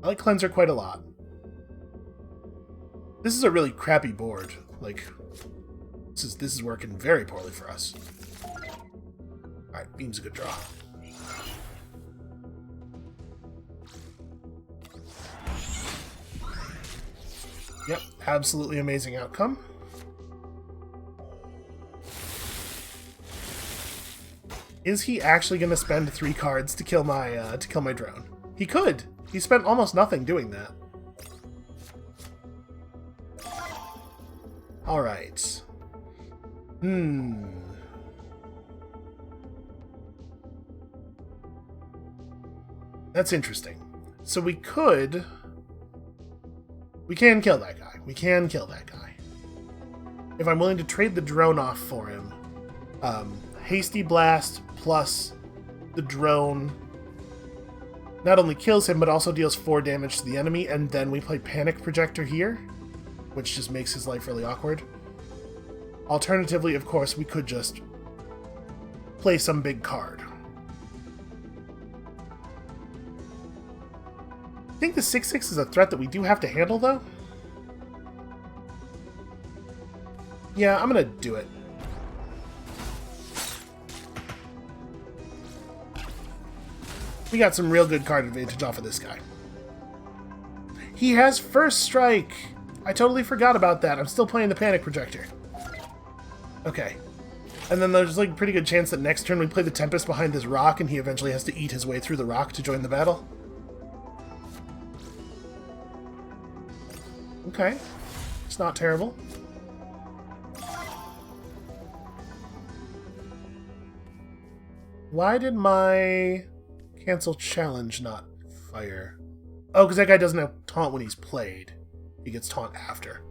I like Cleanser quite a lot. This is a really crappy board. Like, this is working very poorly for us. Alright, Beam's a good draw. Yep, absolutely amazing outcome. Is he actually going to spend 3 cards to kill my drone? He could. He spent almost nothing doing that. All right. That's interesting. So we can kill that guy. We can kill that guy. If I'm willing to trade the drone off for him, Hasty Blast plus the drone not only kills him, but also deals 4 damage to the enemy, and then we play Panic Projector here, which just makes his life really awkward. Alternatively, of course, we could just play some big card. I think the 6/6 is a threat that we do have to handle, though. Yeah, I'm gonna do it. We got some real good card advantage off of this guy. He has First Strike! I totally forgot about that. I'm still playing the Panic Projector. Okay. And then there's like a pretty good chance that next turn we play the Tempest behind this rock and he eventually has to eat his way through the rock to join the battle. Okay. It's not terrible. Why did my cancel challenge not fire? Oh, because that guy doesn't have taunt when he's played. He gets taunt after.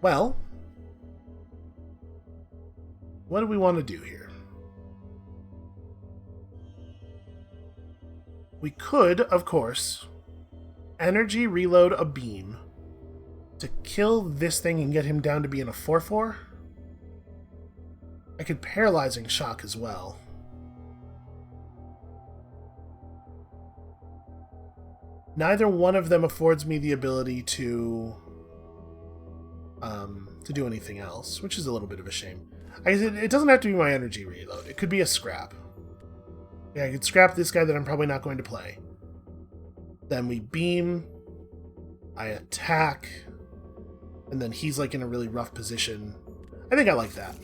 Well, what do we want to do here? We could, of course, energy reload a beam to kill this thing and get him down to being a 4/4. I could paralyzing shock as well. Neither one of them affords me the ability to do anything else, which is a little bit of a shame. It doesn't have to be my energy reload. It could be a scrap. Yeah, I could scrap this guy that I'm probably not going to play. Then we beam. I attack. And then he's like in a really rough position. I think I like that.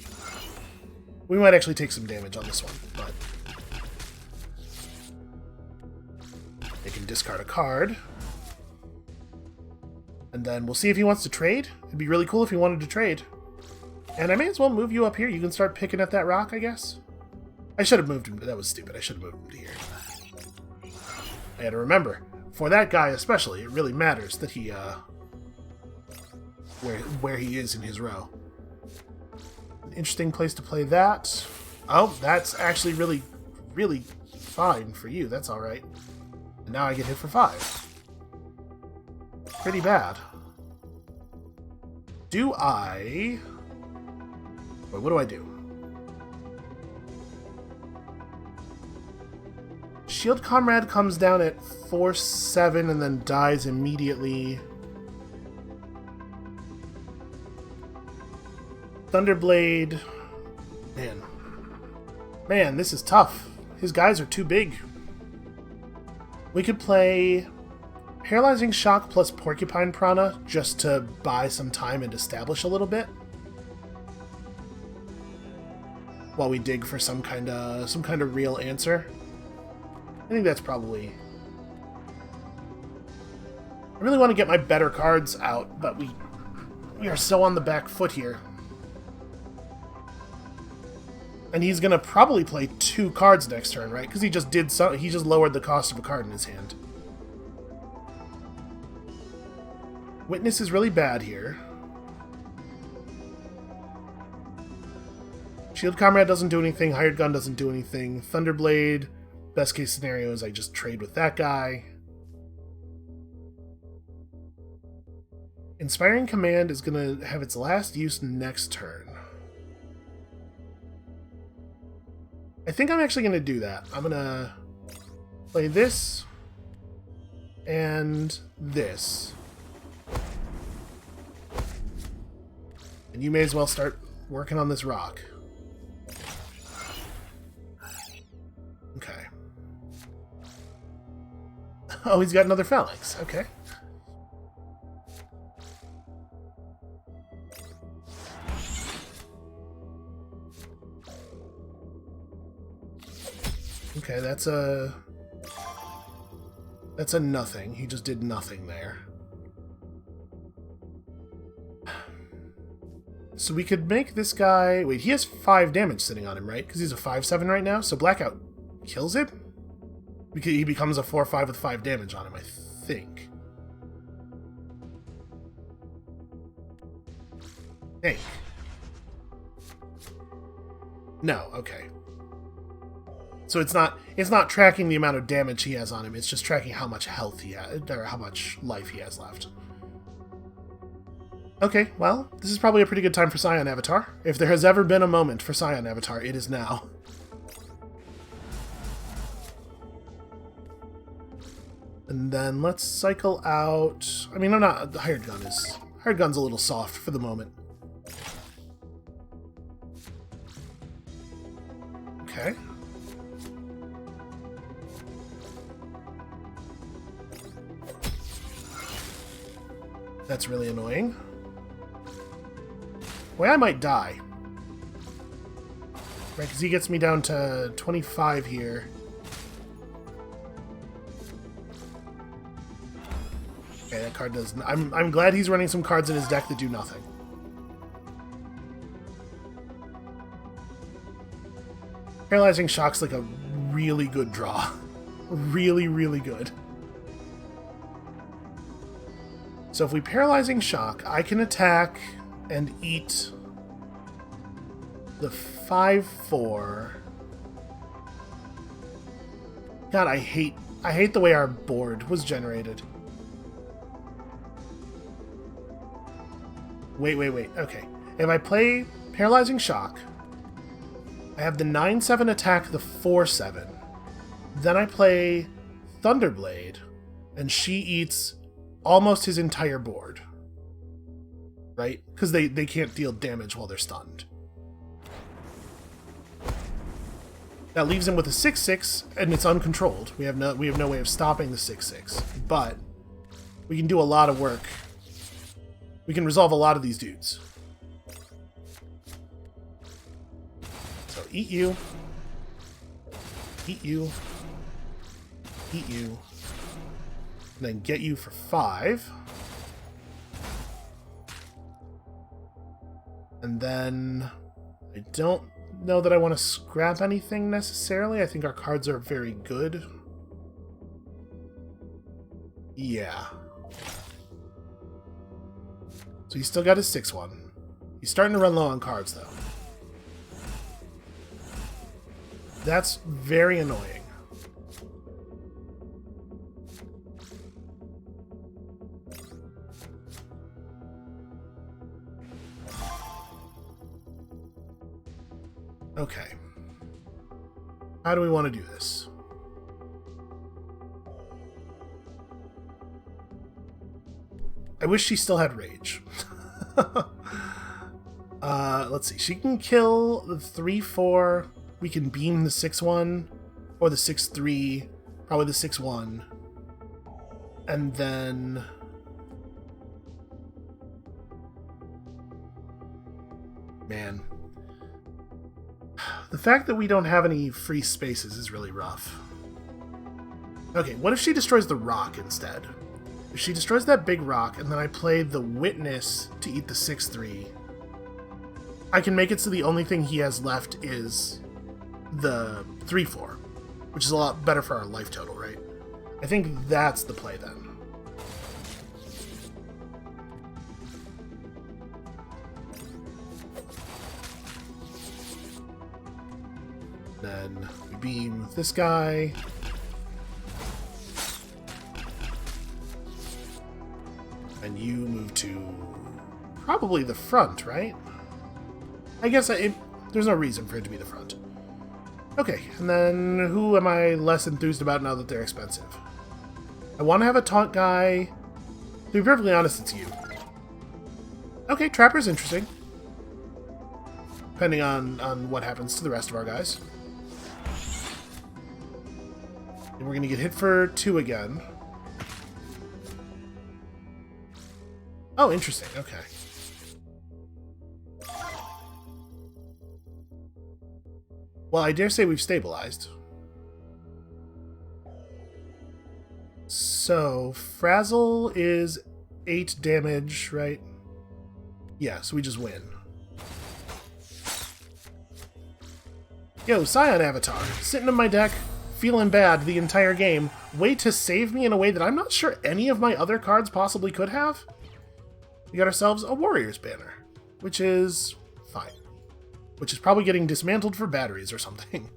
We might actually take some damage on this one, but they can discard a card. And then we'll see if he wants to trade. It'd be really cool if he wanted to trade. And I may as well move you up here. You can start picking at that rock, I guess. I should have moved him. That was stupid. I should have moved him to here. I had to remember, for that guy especially, it really matters that he, where he is in his row. An interesting place to play that. Oh, that's actually really, really fine for you. That's alright. And now I get hit for 5. Pretty bad. Do I... Wait, what do I do? Shield Comrade comes down at 4/7 and then dies immediately. Thunderblade... Man, this is tough. His guys are too big. We could play Paralyzing Shock plus Porcupine Prana just to buy some time and establish a little bit, while we dig for some kind of real answer. I think that's probably... I really want to get my better cards out, but we are so on the back foot here. And he's gonna probably play 2 cards next turn, right? Because he just lowered the cost of a card in his hand. Witness is really bad here. Shield Comrade doesn't do anything. Hired Gun doesn't do anything. Thunderblade, best case scenario is I just trade with that guy. Inspiring Command is going to have its last use next turn. I think I'm actually going to do that. I'm going to play this and this. And you may as well start working on this rock. Okay. Oh, he's got another Phalanx. Okay. Okay, that's a nothing. He just did nothing there. So we could make this guy... Wait, he has 5 damage sitting on him, right? Because he's a 5/7 right now, so Blackout kills him? He becomes a 4/5 with 5 damage on him, I think. Hey. No, okay. So it's not tracking the amount of damage he has on him, it's just tracking how much health he has, or how much life he has left. Okay, well, this is probably a pretty good time for Scion Avatar. If there has ever been a moment for Scion Avatar, it is now. And then let's cycle out... I mean, I'm not... The Hired Gun's a little soft for the moment. Okay. That's really annoying. Well, I might die. Right, because he gets me down to 25 here. Okay, that card does... I'm glad he's running some cards in his deck that do nothing. Paralyzing Shock's like a really good draw. Really, really good. So if we Paralyzing Shock, I can attack and eat the 5/4. God, I hate the way our board was generated. Wait. Okay. If I play Paralyzing Shock, I have the 9/7 attack the 4/7. Then I play Thunderblade, and she eats almost his entire board. Right? Because they can't deal damage while they're stunned. That leaves him with a 6/6, and it's uncontrolled. We have no way of stopping the 6/6, but we can do a lot of work. We can resolve a lot of these dudes. So eat you, eat you, eat you, and then get you for 5. And then I don't know that I want to scrap anything necessarily. I think our cards are very good. Yeah. So he's still got his 6/1. He's starting to run low on cards, though. That's very annoying. Okay. How do we want to do this? I wish she still had rage. Let's see. She can kill the 3/4. We can beam the 6/1 or the 6/3. Probably the 6/1. And then man. The fact that we don't have any free spaces is really rough. Okay, what if she destroys the rock instead? If she destroys that big rock, and then I play the Witness to eat the 6/3, I can make it so the only thing he has left is the 3/4, which is a lot better for our life total, right? I think that's the play then. Then we beam this guy. And you move to probably the front, right? I guess there's no reason for it to be the front. Okay, and then who am I less enthused about now that they're expensive? I want to have a taunt guy. To be perfectly honest, it's you. Okay, Trapper's interesting. Depending on what happens to the rest of our guys. And we're going to get hit for 2 again. Oh, interesting. Okay. Well, I dare say we've stabilized. So, Frazzle is 8 damage, right? Yeah, so we just win. Yo, Scion Avatar, sitting in my deck, feeling bad the entire game, way to save me in a way that I'm not sure any of my other cards possibly could have. We got ourselves a Warrior's Banner, which is fine. Which is probably getting dismantled for batteries or something.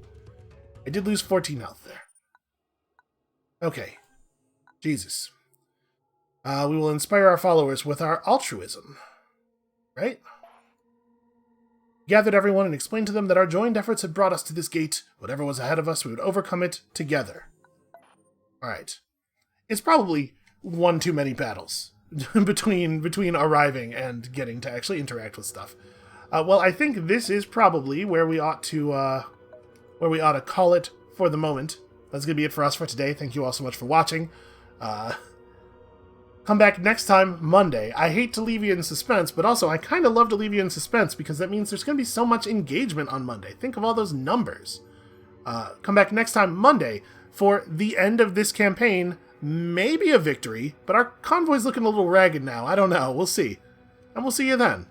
I did lose 14 health there. Okay. Jesus. We will inspire our followers with our altruism. Right? Gathered everyone and explained to them that our joined efforts had brought us to this gate. Whatever was ahead of us, we would overcome it together. Alright. It's probably one too many battles between arriving and getting to actually interact with stuff. Well, I think this is probably where we ought to call it for the moment. That's going to be it for us for today. Thank you all so much for watching. Come back next time, Monday. I hate to leave you in suspense, but also I kind of love to leave you in suspense because that means there's going to be so much engagement on Monday. Think of all those numbers. Come back next time, Monday, for the end of this campaign. Maybe a victory, but our convoy's looking a little ragged now. I don't know. We'll see. And we'll see you then.